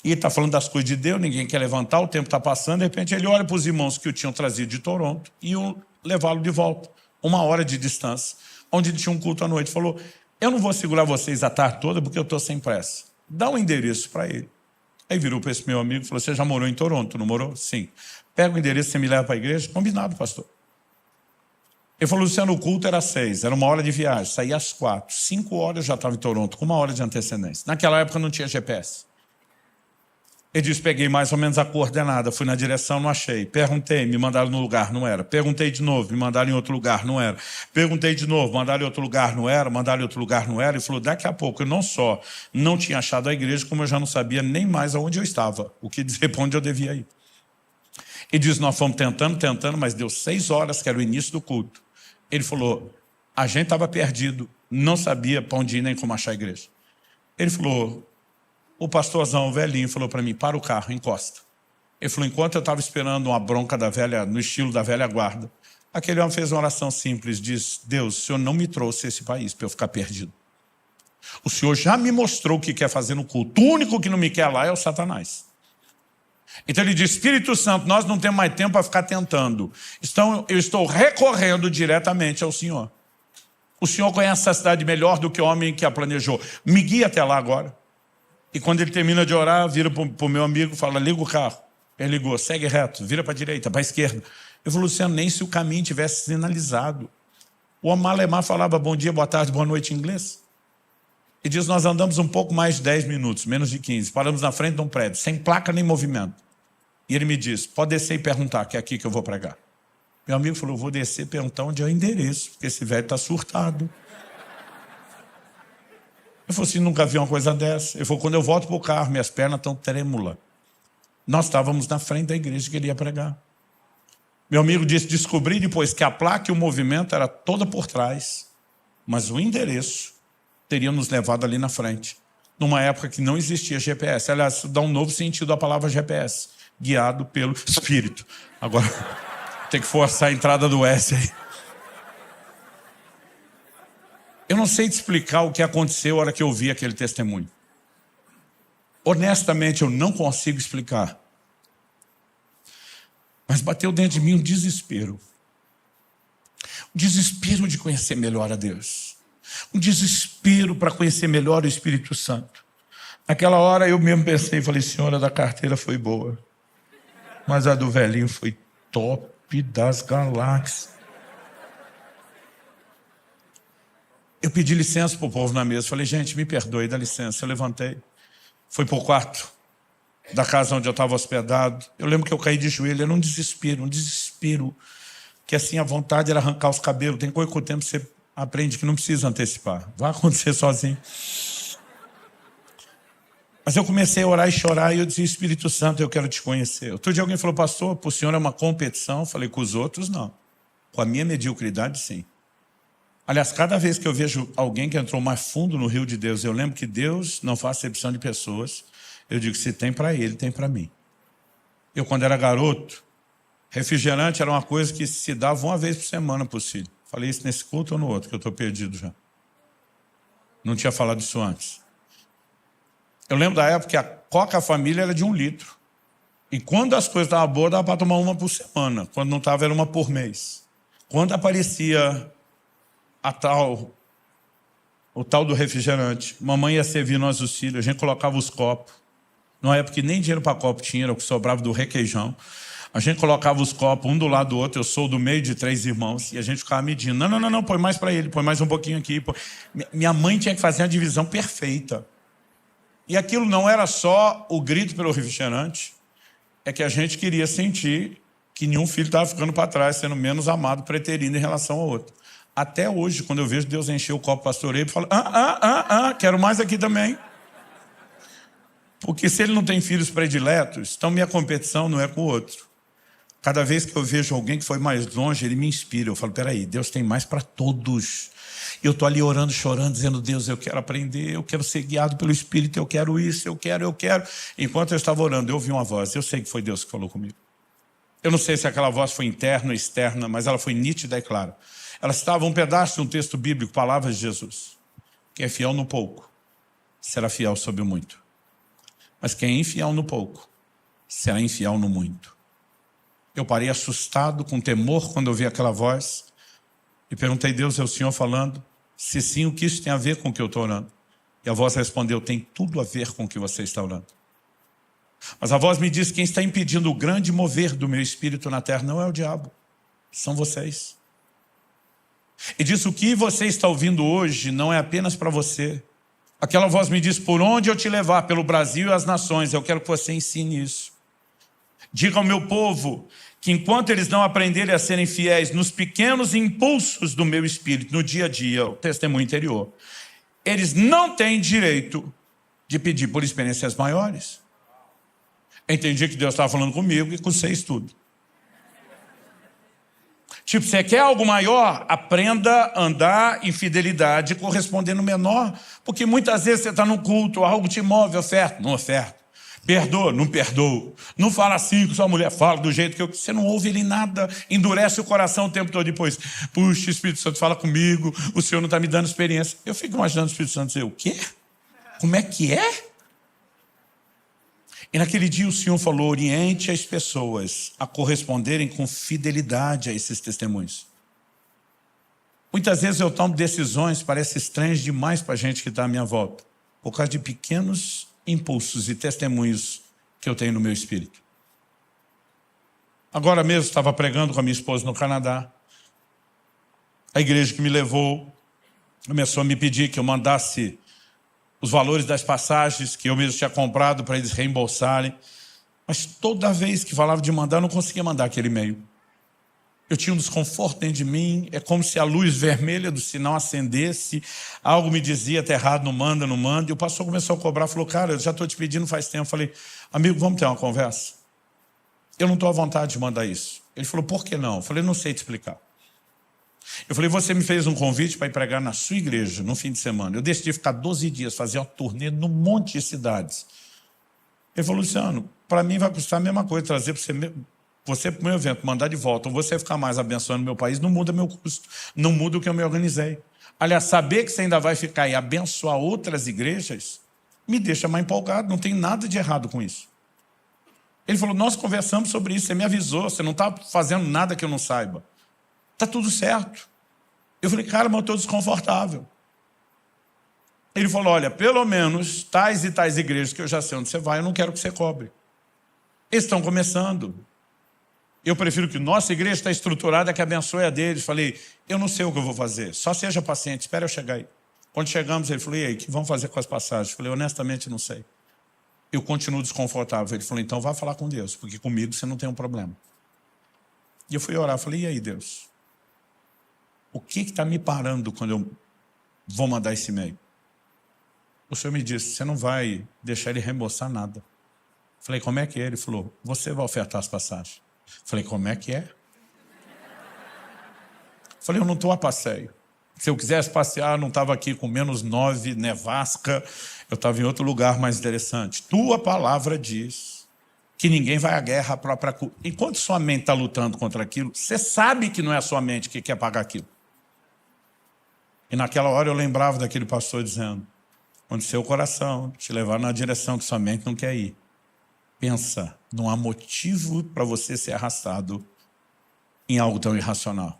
E está falando das coisas de Deus, ninguém quer levantar, o tempo está passando. De repente ele olha para os irmãos que o tinham trazido de Toronto e iam levá-lo de volta, 1 hora de distância, onde ele tinha um culto à noite. Falou: eu não vou segurar vocês a tarde toda porque eu estou sem pressa. Dá um endereço para ele. Aí virou para esse meu amigo e falou: você já morou em Toronto, não morou? Sim. Pega o endereço, você me leva para a igreja? Combinado, pastor. Ele falou: Luciano, o culto era às 6, era 1 hora de viagem, saía às 4. 5 horas eu já estava em Toronto, com 1 hora de antecedência. Naquela época não tinha GPS. Ele disse: peguei mais ou menos a coordenada, fui na direção, não achei. Perguntei, me mandaram no lugar, não era. Perguntei de novo, me mandaram em outro lugar, não era. Perguntei de novo, mandaram em outro lugar, não era. Mandaram em outro lugar, não era. Ele falou: daqui a pouco eu não só não tinha achado a igreja, como eu já não sabia nem mais aonde eu estava, o que dizer para onde eu devia ir. Ele disse: nós fomos tentando, mas deu 6 horas, que era o início do culto. Ele falou: a gente estava perdido, não sabia para onde ir nem como achar a igreja. Ele falou: o pastorzão, o velhinho, falou para mim: para o carro, encosta. Ele falou: enquanto eu estava esperando uma bronca da velha, no estilo da velha guarda, aquele homem fez uma oração simples, diz: Deus, o Senhor não me trouxe esse país para eu ficar perdido. O Senhor já me mostrou o que quer fazer no culto. O único que não me quer lá é o Satanás. Então ele diz: Espírito Santo, nós não temos mais tempo para ficar tentando. Então eu estou recorrendo diretamente ao Senhor. O Senhor conhece essa cidade melhor do que o homem que a planejou. Me guia até lá agora. E quando ele termina de orar, vira para o meu amigo e fala: liga o carro. Ele ligou: segue reto, vira para a direita, para a esquerda. Eu falei: Luciano, nem se o caminho tivesse sinalizado. O homem malemar falava bom dia, boa tarde, boa noite em inglês. E diz: nós andamos um pouco mais de 10 minutos, menos de 15. Paramos na frente de um prédio, sem placa nem movimento. E ele me diz: pode descer e perguntar, que é aqui que eu vou pregar. Meu amigo falou: vou descer e perguntar onde é o endereço, porque esse velho está surtado. Eu falei assim: nunca vi uma coisa dessa. Ele falou: quando eu volto para o carro, minhas pernas estão trêmulas. Nós estávamos na frente da igreja que ele ia pregar. Meu amigo disse: descobri depois que a placa e o movimento era toda por trás, mas o endereço teria nos levado ali na frente, numa época que não existia GPS. Aliás, isso dá um novo sentido à palavra GPS, guiado pelo Espírito. Agora, tem que forçar a entrada do S aí. Eu não sei te explicar o que aconteceu na hora que eu vi aquele testemunho. Honestamente, eu não consigo explicar. Mas bateu dentro de mim um desespero. Um desespero de conhecer melhor a Deus. Um desespero para conhecer melhor o Espírito Santo. Naquela hora eu mesmo pensei, falei: Senhora, da carteira foi boa, mas a do velhinho foi top das galáxias. Eu pedi licença para o povo na mesa. Falei: gente, me perdoe, dá licença. Eu levantei. Fui para o quarto da casa onde eu estava hospedado. Eu lembro que eu caí de joelho. Era um desespero. Que assim, a vontade era arrancar os cabelos. Tem coisa que com o tempo você aprende que não precisa antecipar. Vai acontecer sozinho. Mas eu comecei a orar e chorar. E eu disse: Espírito Santo, eu quero te conhecer. Outro dia alguém falou: pastor, para o senhor é uma competição? Eu falei: com os outros, não. Com a minha mediocridade, sim. Aliás, cada vez que eu vejo alguém que entrou mais fundo no rio de Deus, eu lembro que Deus não faz acepção de pessoas. Eu digo: se tem para ele, tem para mim. Eu, quando era garoto, refrigerante era uma coisa que se dava uma vez por semana para os filhos. Falei isso nesse culto ou no outro, que eu estou perdido já. Não tinha falado isso antes. Eu lembro da época que a Coca Família era de 1 litro. E quando as coisas estavam boas, dava para tomar uma por semana. Quando não estava, era uma por mês. Quando aparecia o tal do refrigerante, mamãe ia servir nós os filhos, a gente colocava os copos. Numa época que nem dinheiro para copo tinha, era o que sobrava do requeijão. A gente colocava os copos um do lado do outro, eu sou do meio de 3 irmãos, e a gente ficava medindo. Não, põe mais para ele, põe mais um pouquinho aqui. Minha mãe tinha que fazer a divisão perfeita. E aquilo não era só o grito pelo refrigerante, é que a gente queria sentir que nenhum filho estava ficando para trás, sendo menos amado, preterindo em relação ao outro. Até hoje, quando eu vejo Deus encher o copo pastoreio, eu falo, quero mais aqui também. Porque se ele não tem filhos prediletos, então minha competição não é com o outro. Cada vez que eu vejo alguém que foi mais longe, ele me inspira. Eu falo, peraí, Deus tem mais para todos. E eu estou ali orando, chorando, dizendo, Deus, eu quero aprender, eu quero ser guiado pelo Espírito, eu quero isso, eu quero. Enquanto eu estava orando, eu ouvi uma voz. Eu sei que foi Deus que falou comigo. Eu não sei se aquela voz foi interna ou externa, mas ela foi nítida e clara. Ela citava um pedaço de um texto bíblico, palavras de Jesus. Quem é fiel no pouco, será fiel sobre o muito. Mas quem é infiel no pouco, será infiel no muito. Eu parei assustado, com temor, quando eu vi aquela voz, e perguntei, Deus, é o Senhor falando? Se sim, o que isso tem a ver com o que eu estou orando? E a voz respondeu, tem tudo a ver com o que você está orando. Mas a voz me disse, quem está impedindo o grande mover do meu espírito na terra não é o diabo, são vocês. E disse, o que você está ouvindo hoje não é apenas para você. Aquela voz me diz, por onde eu te levar, pelo Brasil e as nações, eu quero que você ensine isso. Diga ao meu povo que enquanto eles não aprenderem a serem fiéis nos pequenos impulsos do meu espírito, no dia a dia, o testemunho interior, eles não têm direito de pedir por experiências maiores. Eu entendi que Deus estava falando comigo e com vocês tudo. Tipo, você quer algo maior? Aprenda a andar em fidelidade correspondendo ao menor. Porque muitas vezes você está no culto, algo te move, oferta, não oferta. Perdoa, não perdoa. Não fala assim com sua mulher, fala do jeito que eu... Você não ouve ele nada, endurece o coração o tempo todo depois. Puxa, Espírito Santo, fala comigo, o Senhor não está me dando experiência. Eu fico imaginando o Espírito Santo dizer, o quê? Como é que é? E naquele dia o Senhor falou, oriente as pessoas a corresponderem com fidelidade a esses testemunhos. Muitas vezes eu tomo decisões, parece estranhas demais para a gente que está à minha volta, por causa de pequenos impulsos e testemunhos que eu tenho no meu espírito. Agora mesmo estava pregando com a minha esposa no Canadá. A igreja que me levou começou a me pedir que eu mandasse os valores das passagens que eu mesmo tinha comprado para eles reembolsarem. Mas toda vez que falava de mandar, eu não conseguia mandar aquele e-mail. Eu tinha um desconforto dentro de mim, é como se a luz vermelha do sinal acendesse, algo me dizia, tá errado, não manda, e o pastor começou a cobrar, falou, cara, eu já estou te pedindo faz tempo. Eu falei, amigo, vamos ter uma conversa? Eu não estou à vontade de mandar isso. Ele falou, por que não? Eu falei, não sei te explicar. Eu falei, você me fez um convite para ir pregar na sua igreja no fim de semana. Eu decidi ficar 12 dias, fazer uma turnê num monte de cidades. Ele falou, Luciano, para mim vai custar a mesma coisa, trazer para você para o meu evento, mandar de volta, ou você ficar mais abençoando o meu país, não muda meu custo, não muda o que eu me organizei. Aliás, saber que você ainda vai ficar e abençoar outras igrejas, me deixa mais empolgado, não tem nada de errado com isso. Ele falou, nós conversamos sobre isso, você me avisou, você não está fazendo nada que eu não saiba. Está tudo certo. Eu falei, cara, mas eu estou desconfortável. Ele falou, olha, pelo menos tais e tais igrejas que eu já sei onde você vai, eu não quero que você cobre. Eles estão começando. Eu prefiro que nossa igreja está estruturada, que abençoe a deles. Falei, eu não sei o que eu vou fazer, só seja paciente, espera eu chegar aí. Quando chegamos, ele falou, e aí, o que vamos fazer com as passagens? Eu falei, honestamente, não sei. Eu continuo desconfortável. Ele falou, então vá falar com Deus, porque comigo você não tem um problema. E eu fui orar, falei, e aí, Deus? O que está me parando quando eu vou mandar esse e-mail? O Senhor me disse, você não vai deixar ele reembolsar nada. Falei, como é que é? Ele falou, você vai ofertar as passagens. Falei, como é que é? Falei, eu não estou a passeio. Se eu quisesse passear, eu não estava aqui com -9, nevasca, eu estava em outro lugar mais interessante. Tua palavra diz que ninguém vai à guerra à própria culpa. Enquanto sua mente está lutando contra aquilo, você sabe que não é a sua mente que quer pagar aquilo. E naquela hora eu lembrava daquele pastor dizendo, onde seu coração te levar na direção que sua mente não quer ir. Pensa, não há motivo para você ser arrastado em algo tão irracional.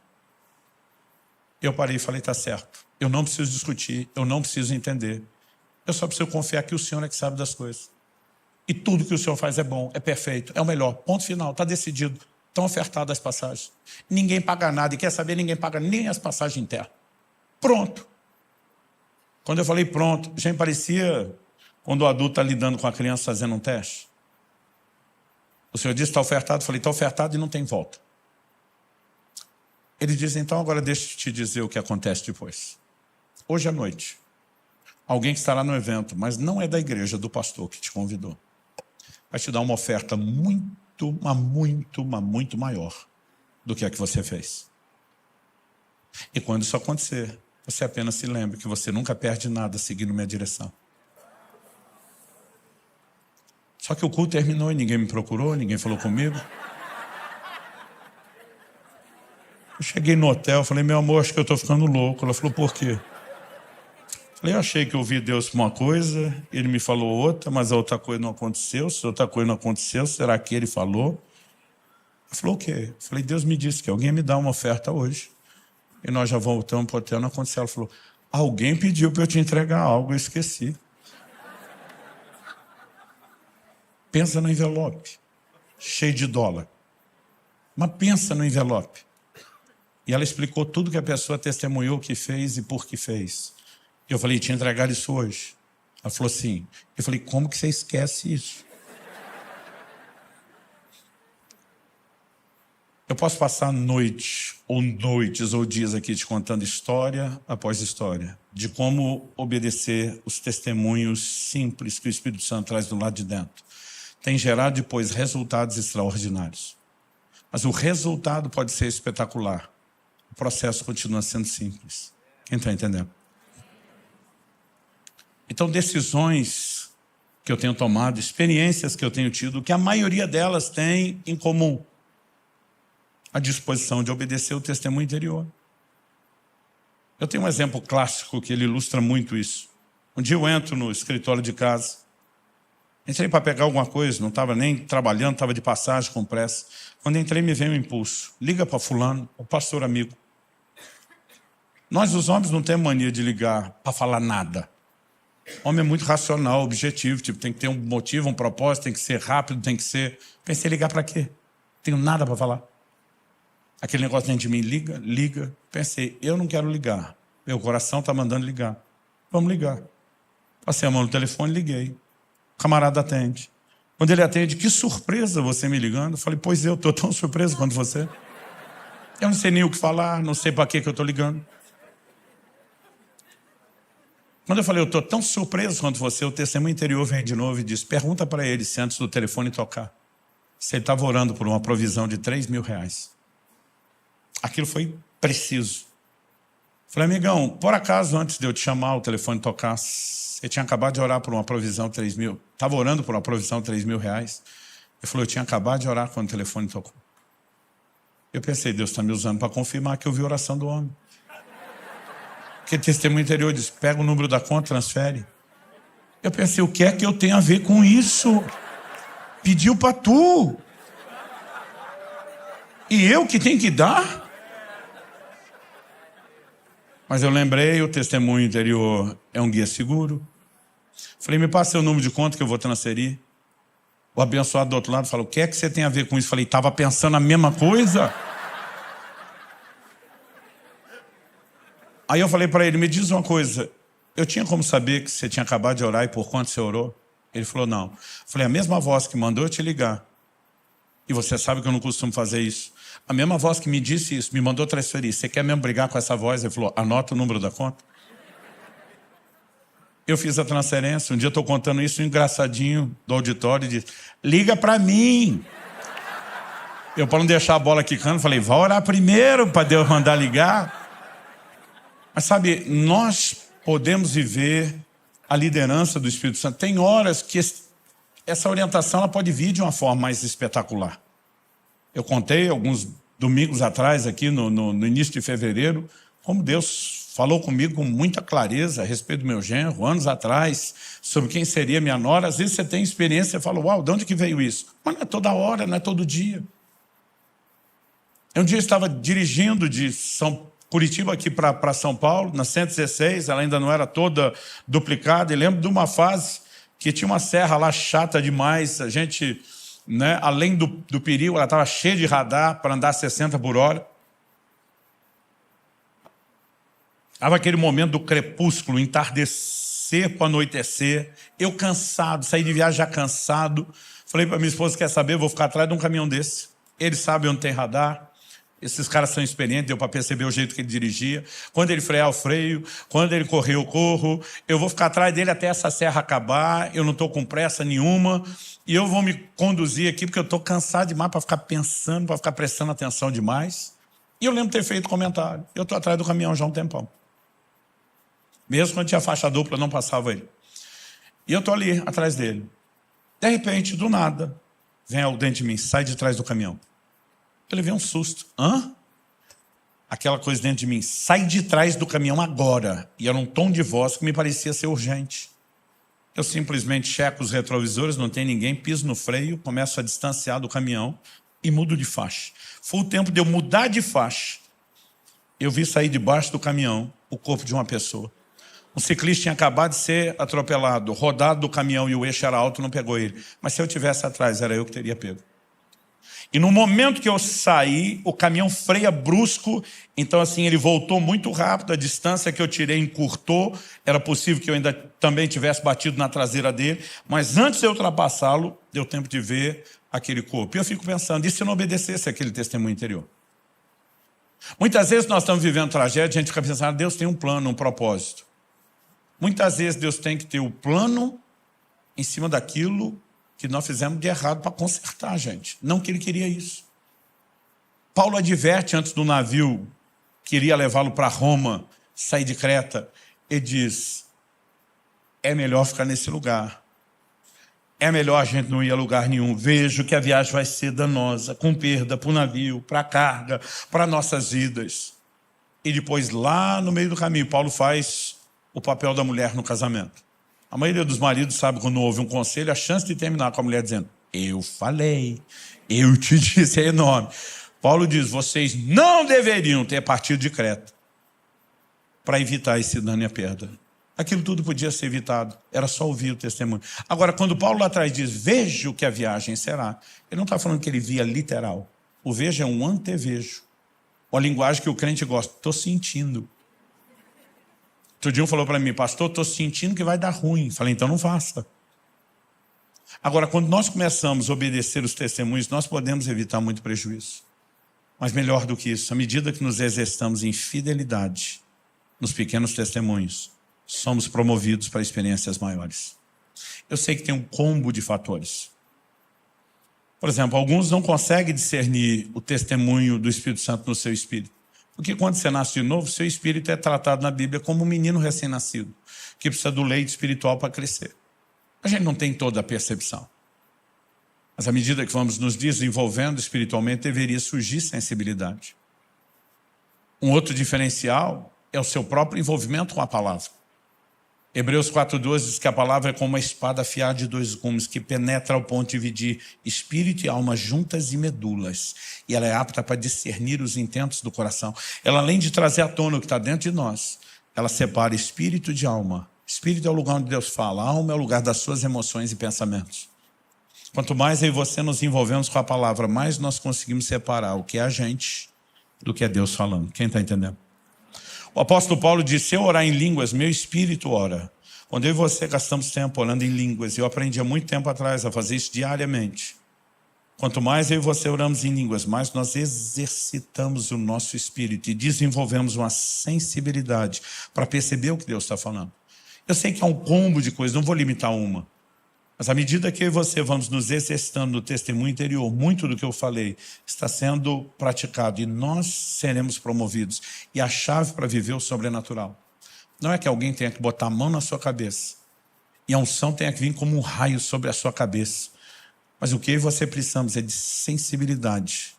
Eu parei e falei, tá certo. Eu não preciso discutir, eu não preciso entender. Eu só preciso confiar que o Senhor é que sabe das coisas. E tudo que o Senhor faz é bom, é perfeito, é o melhor. Ponto final, está decidido. Estão ofertadas as passagens. Ninguém paga nada. E quer saber, ninguém paga nem as passagens internas. Pronto. Quando eu falei pronto, já parecia quando o adulto está lidando com a criança fazendo um teste. O Senhor disse, está ofertado. Eu falei, está ofertado e não tem volta. Ele diz, então agora deixa eu te dizer o que acontece depois. Hoje à noite, alguém que estará no evento, mas não é da igreja, do pastor que te convidou, vai te dar uma oferta muito maior do que a que você fez. E quando isso acontecer, você apenas se lembre que você nunca perde nada seguindo minha direção. Só que o culto terminou e ninguém me procurou, ninguém falou comigo. Eu cheguei no hotel, falei, meu amor, acho que eu estou ficando louco. Ela falou, por quê? Eu achei que eu ouvi Deus uma coisa, ele me falou outra, mas a outra coisa não aconteceu. Se a outra coisa não aconteceu, será que ele falou? Ela falou, o quê? Eu falei, Deus me disse que alguém me dá uma oferta hoje. E nós já voltamos para o hotel, não aconteceu. Ela falou, alguém pediu para eu te entregar algo, eu esqueci. Pensa no envelope, cheio de dólar. Mas pensa no envelope. E ela explicou tudo que a pessoa testemunhou que fez e por que fez. Eu falei, te entregar isso hoje? Ela falou sim. Eu falei, como que você esquece isso? Eu posso passar noites ou dias aqui te contando história após história de como obedecer os testemunhos simples que o Espírito Santo traz do lado de dentro. Tem gerado depois resultados extraordinários. Mas o resultado pode ser espetacular. O processo continua sendo simples. Quem está entendendo? Então, decisões que eu tenho tomado, experiências que eu tenho tido, que a maioria delas tem em comum a disposição de obedecer o testemunho interior. Eu tenho um exemplo clássico que ele ilustra muito isso. Um dia eu entro no escritório de casa, entrei para pegar alguma coisa, não estava nem trabalhando, estava de passagem com pressa. Quando entrei, me veio um impulso. Liga para fulano, o pastor amigo. Nós, os homens, não temos mania de ligar para falar nada. O homem é muito racional, objetivo, tipo, tem que ter um motivo, um propósito, tem que ser rápido, tem que ser... Pensei, ligar para quê? Não tenho nada para falar. Aquele negócio dentro de mim, liga. Pensei, eu não quero ligar. Meu coração está mandando ligar. Vamos ligar. Passei a mão no telefone, liguei. O camarada atende. Quando ele atende, que surpresa você me ligando. Eu falei, pois eu estou tão surpreso quanto você. Eu não sei nem o que falar, não sei para que eu estou ligando. Quando eu falei, eu estou tão surpreso quanto você, o testemunho interior vem de novo e diz, pergunta para ele se antes do telefone tocar, se ele estava orando por uma provisão de R$3.000. Aquilo foi preciso. Falei, amigão, por acaso antes de eu te chamar, o telefone tocar, você tinha acabado de orar por uma provisão de 3 mil? Estava orando por uma provisão de R$3.000? Ele falou, eu tinha acabado de orar quando o telefone tocou. Eu pensei, Deus está me usando para confirmar que eu vi a oração do homem. Porque testemunho interior diz, pega o número da conta, transfere. Eu pensei, o que é que eu tenho a ver com isso? Pediu para tu. E eu que tenho que dar? Mas eu lembrei, o testemunho interior é um guia seguro. Falei, me passa seu número de conta que eu vou transferir. O abençoado do outro lado falou, o que é que você tem a ver com isso? Falei, estava pensando a mesma coisa. Aí eu falei para ele, me diz uma coisa, eu tinha como saber que você tinha acabado de orar e por quanto você orou? Ele falou, não. Falei, a mesma voz que mandou eu te ligar. E você sabe que eu não costumo fazer isso. A mesma voz que me disse isso, me mandou transferir. Você quer mesmo brigar com essa voz? Ele falou, anota o número da conta. Eu fiz a transferência. Um dia eu estou contando isso, um engraçadinho do auditório e disse, liga para mim. Eu, para não deixar a bola quicando, falei, vai orar primeiro para Deus mandar ligar. Mas sabe, nós podemos viver a liderança do Espírito Santo. Tem horas que essa orientação ela pode vir de uma forma mais espetacular. Eu contei alguns domingos atrás, aqui no início de fevereiro, como Deus falou comigo com muita clareza a respeito do meu genro, anos atrás, sobre quem seria minha nora. Às vezes você tem experiência e fala, uau, de onde que veio isso? Mas não é toda hora, não é todo dia. Um dia eu estava dirigindo de Curitiba aqui para São Paulo, na 116, ela ainda não era toda duplicada, e lembro de uma fase que tinha uma serra lá chata demais, a gente, né, além do perigo, ela estava cheia de radar para andar 60 por hora. Estava aquele momento do crepúsculo, entardecer para anoitecer, eu cansado, saí de viagem já cansado, falei para minha esposa, quer saber, eu vou ficar atrás de um caminhão desse, ele sabe onde tem radar, esses caras são experientes, deu para perceber o jeito que ele dirigia, quando ele frear eu freio, quando ele correr eu corro, eu vou ficar atrás dele até essa serra acabar, eu não estou com pressa nenhuma, e eu vou me conduzir aqui porque eu estou cansado demais para ficar pensando, para ficar prestando atenção demais. E eu lembro de ter feito comentário, eu estou atrás do caminhão já há um tempão. Mesmo quando tinha faixa dupla, não passava ele. E eu estou ali, atrás dele. De repente, do nada, vem alguém dentro de mim, sai de trás do caminhão. Eu levei um susto. Hã? Aquela coisa dentro de mim, sai de trás do caminhão agora. E era um tom de voz que me parecia ser urgente. Eu simplesmente checo os retrovisores, não tem ninguém, piso no freio, começo a distanciar do caminhão e mudo de faixa. Foi o tempo de eu mudar de faixa. Eu vi sair debaixo do caminhão o corpo de uma pessoa. Um ciclista tinha acabado de ser atropelado, rodado do caminhão e o eixo era alto, não pegou ele. Mas se eu tivesse atrás, era eu que teria pego. E no momento que eu saí, o caminhão freia brusco, então assim, ele voltou muito rápido, a distância que eu tirei encurtou, era possível que eu ainda também tivesse batido na traseira dele, mas antes de eu ultrapassá-lo, deu tempo de ver aquele corpo. E eu fico pensando, e se eu não obedecesse aquele testemunho interior? Muitas vezes nós estamos vivendo tragédia, a gente fica pensando, Deus tem um plano, um propósito. Muitas vezes Deus tem que ter o plano em cima daquilo que nós fizemos de errado para consertar, gente. Não que ele queria isso. Paulo adverte antes do navio que iria levá-lo para Roma, sair de Creta. Ele diz, é melhor ficar nesse lugar. É melhor a gente não ir a lugar nenhum. Vejo que a viagem vai ser danosa, com perda para o navio, para a carga, para nossas vidas. E depois, lá no meio do caminho, Paulo faz o papel da mulher no casamento. A maioria dos maridos sabe quando ouve um conselho, a chance de terminar com a mulher dizendo, eu falei, eu te disse, é enorme. Paulo diz, vocês não deveriam ter partido de Creta para evitar esse dano e a perda. Aquilo tudo podia ser evitado, era só ouvir o testemunho. Agora, quando Paulo lá atrás diz, vejo que a viagem será, ele não está falando que ele via literal. O vejo é um antevejo. Uma linguagem que o crente gosta, estou sentindo. Outro dia um falou para mim, pastor, estou sentindo que vai dar ruim. Falei, então não faça. Agora, quando nós começamos a obedecer os testemunhos, nós podemos evitar muito prejuízo. Mas melhor do que isso, à medida que nos exercitamos em fidelidade nos pequenos testemunhos, somos promovidos para experiências maiores. Eu sei que tem um combo de fatores. Por exemplo, alguns não conseguem discernir o testemunho do Espírito Santo no seu espírito. Porque quando você nasce de novo, seu espírito é tratado na Bíblia como um menino recém-nascido, que precisa do leite espiritual para crescer. A gente não tem toda a percepção. Mas à medida que vamos nos desenvolvendo espiritualmente, deveria surgir sensibilidade. Um outro diferencial é o seu próprio envolvimento com a palavra. Hebreus 4:12 diz que a palavra é como uma espada afiada de 2 gumes, que penetra ao ponto de dividir espírito e alma juntas e medulas. E ela é apta para discernir os intentos do coração. Ela, além de trazer à tona o que está dentro de nós, ela separa espírito de alma. Espírito é o lugar onde Deus fala, a alma é o lugar das suas emoções e pensamentos. Quanto mais eu e você nos envolvemos com a palavra, mais nós conseguimos separar o que é a gente do que é Deus falando. Quem está entendendo? O apóstolo Paulo diz, se eu orar em línguas, meu espírito ora. Quando eu e você gastamos tempo orando em línguas, eu aprendi há muito tempo atrás a fazer isso diariamente. Quanto mais eu e você oramos em línguas, mais nós exercitamos o nosso espírito e desenvolvemos uma sensibilidade para perceber o que Deus está falando. Eu sei que é um combo de coisas, não vou limitar uma. Mas à medida que eu e você vamos nos exercitando no testemunho interior, muito do que eu falei está sendo praticado e nós seremos promovidos. E a chave para viver o sobrenatural não é que alguém tenha que botar a mão na sua cabeça e a unção tenha que vir como um raio sobre a sua cabeça. Mas o que eu e você precisamos é de sensibilidade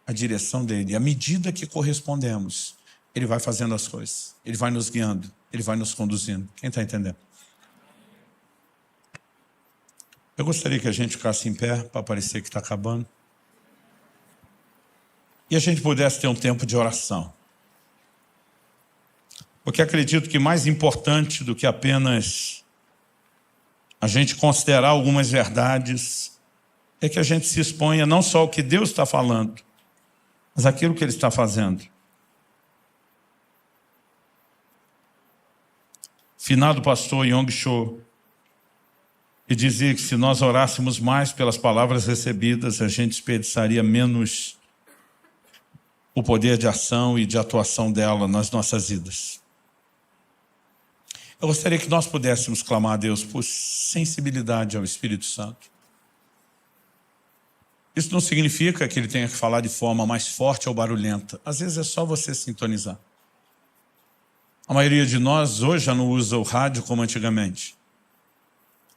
à direção dele. E à medida que correspondemos, Ele vai fazendo as coisas. Ele vai nos guiando. Ele vai nos conduzindo. Quem está entendendo? Eu gostaria que a gente ficasse em pé para parecer que está acabando. E a gente pudesse ter um tempo de oração. Porque acredito que mais importante do que apenas a gente considerar algumas verdades é que a gente se exponha não só ao que Deus está falando, mas aquilo que Ele está fazendo. Finado pastor Yong Cho, e dizia que se nós orássemos mais pelas palavras recebidas, a gente desperdiçaria menos o poder de ação e de atuação dela nas nossas vidas. Eu gostaria que nós pudéssemos clamar a Deus por sensibilidade ao Espírito Santo. Isso não significa que Ele tenha que falar de forma mais forte ou barulhenta. Às vezes é só você sintonizar. A maioria de nós hoje já não usa o rádio como antigamente.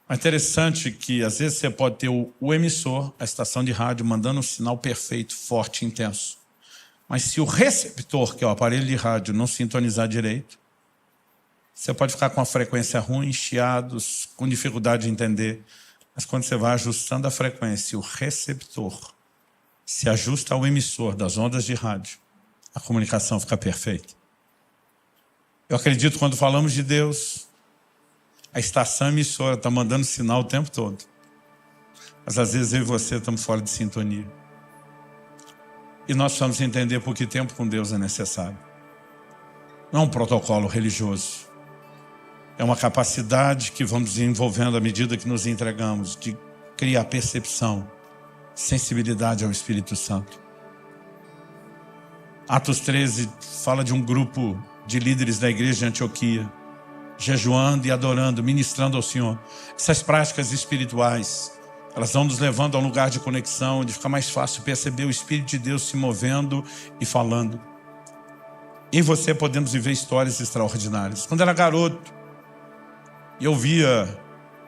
É interessante que às vezes você pode ter o emissor, a estação de rádio, mandando um sinal perfeito, forte, intenso. Mas se o receptor, que é o aparelho de rádio, não sintonizar direito, você pode ficar com a frequência ruim, chiados, com dificuldade de entender. Mas quando você vai ajustando a frequência, o receptor se ajusta ao emissor das ondas de rádio, a comunicação fica perfeita. Eu acredito que quando falamos de Deus, a estação emissora está mandando sinal o tempo todo. Mas às vezes eu e você estamos fora de sintonia. E nós precisamos entender por que tempo com Deus é necessário. Não é um protocolo religioso. É uma capacidade que vamos desenvolvendo à medida que nos entregamos, de criar percepção, sensibilidade ao Espírito Santo. Atos 13 fala de um grupo de líderes da igreja de Antioquia, jejuando e adorando, ministrando ao Senhor. Essas práticas espirituais, elas vão nos levando a um lugar de conexão, onde fica mais fácil perceber o Espírito de Deus se movendo e falando. E em você podemos viver histórias extraordinárias. Quando era garoto, eu via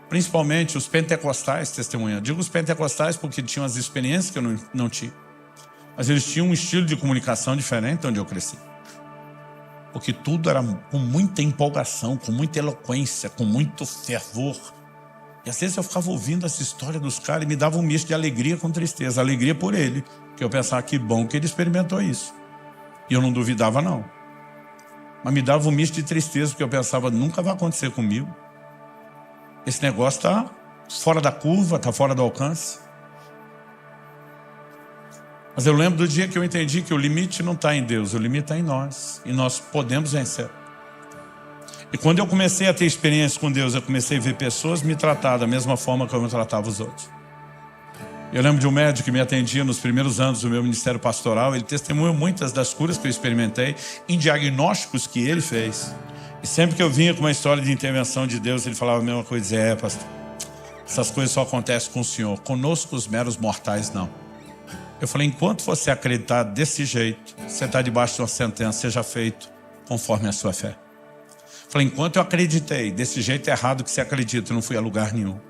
principalmente os pentecostais testemunhando. Digo os pentecostais porque tinham as experiências que eu não tinha. Mas eles tinham um estilo de comunicação diferente onde eu cresci. Porque tudo era com muita empolgação, com muita eloquência, com muito fervor. E às vezes eu ficava ouvindo essa história dos caras e me dava um misto de alegria com tristeza. Alegria por ele, porque eu pensava que bom que ele experimentou isso. E eu não duvidava não. Mas me dava um misto de tristeza, porque eu pensava, nunca vai acontecer comigo. Esse negócio está fora da curva, está fora do alcance. Mas eu lembro do dia que eu entendi que o limite não está em Deus, o limite está em nós. E nós podemos vencer. E quando eu comecei a ter experiência com Deus, eu comecei a ver pessoas me tratar da mesma forma como eu tratava os outros. Eu lembro de um médico que me atendia nos primeiros anos do meu ministério pastoral. Ele testemunhou muitas das curas que eu experimentei em diagnósticos que ele fez. E sempre que eu vinha com uma história de intervenção de Deus, ele falava a mesma coisa. Pastor, essas coisas só acontecem com o Senhor. Conosco os meros mortais, não. Eu falei, enquanto você acreditar desse jeito, você está debaixo de uma sentença, seja feito conforme a sua fé. Eu falei, enquanto eu acreditei desse jeito errado que você acredita, eu não fui a lugar nenhum.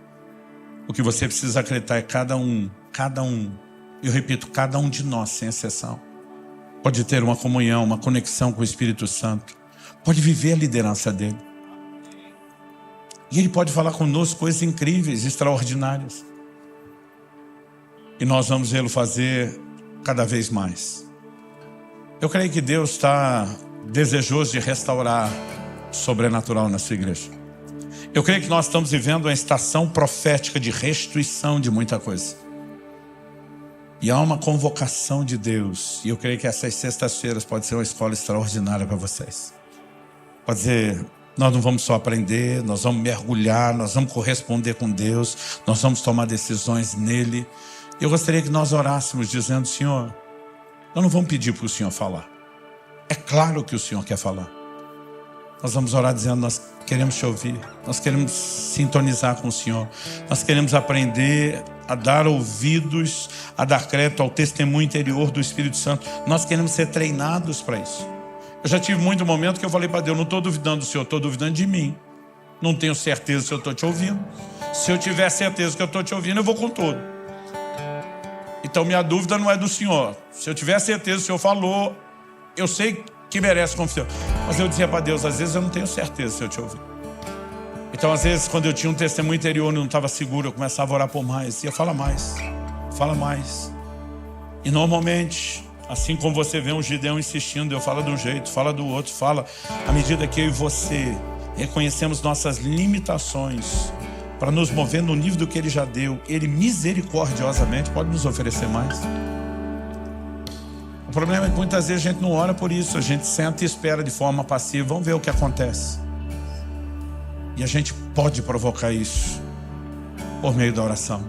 O que você precisa acreditar é cada um, eu repito, cada um de nós, sem exceção, pode ter uma comunhão, uma conexão com o Espírito Santo, pode viver a liderança dele. E ele pode falar conosco coisas incríveis, extraordinárias. E nós vamos vê-lo fazer cada vez mais. Eu creio que Deus está desejoso de restaurar o sobrenatural na sua igreja. Eu creio que nós estamos vivendo uma estação profética de restituição de muita coisa. E há uma convocação de Deus. E eu creio que essas sextas-feiras pode ser uma escola extraordinária para vocês. Pode dizer, nós não vamos só aprender, nós vamos mergulhar, nós vamos corresponder com Deus, nós vamos tomar decisões nele. Eu gostaria que nós orássemos dizendo, Senhor, nós não vamos pedir para o Senhor falar. É claro que o Senhor quer falar. Nós vamos orar dizendo, nós queremos te ouvir, nós queremos sintonizar com o Senhor, nós queremos aprender a dar ouvidos, a dar crédito ao testemunho interior do Espírito Santo. Nós queremos ser treinados para isso. Eu já tive muito momento que eu falei para Deus, não estou duvidando do Senhor, estou duvidando de mim. Não tenho certeza se eu estou te ouvindo. Se eu tiver certeza que eu estou te ouvindo, eu vou com tudo. Então minha dúvida não é do Senhor. Se eu tiver certeza que o Senhor falou, eu sei que merece confissão. Mas eu dizia para Deus, às vezes eu não tenho certeza se eu te ouvir. Então, às vezes, quando eu tinha um testemunho interior e não estava seguro, eu começava a orar por mais. Ia falar mais, fala mais. E normalmente, assim como você vê um Gideão insistindo, eu falo de um jeito, fala do outro, fala. À medida que eu e você reconhecemos nossas limitações para nos mover no nível do que Ele já deu, Ele misericordiosamente pode nos oferecer mais. O problema é que muitas vezes a gente não ora por isso, a gente senta e espera de forma passiva, vamos ver o que acontece. E a gente pode provocar isso por meio da oração.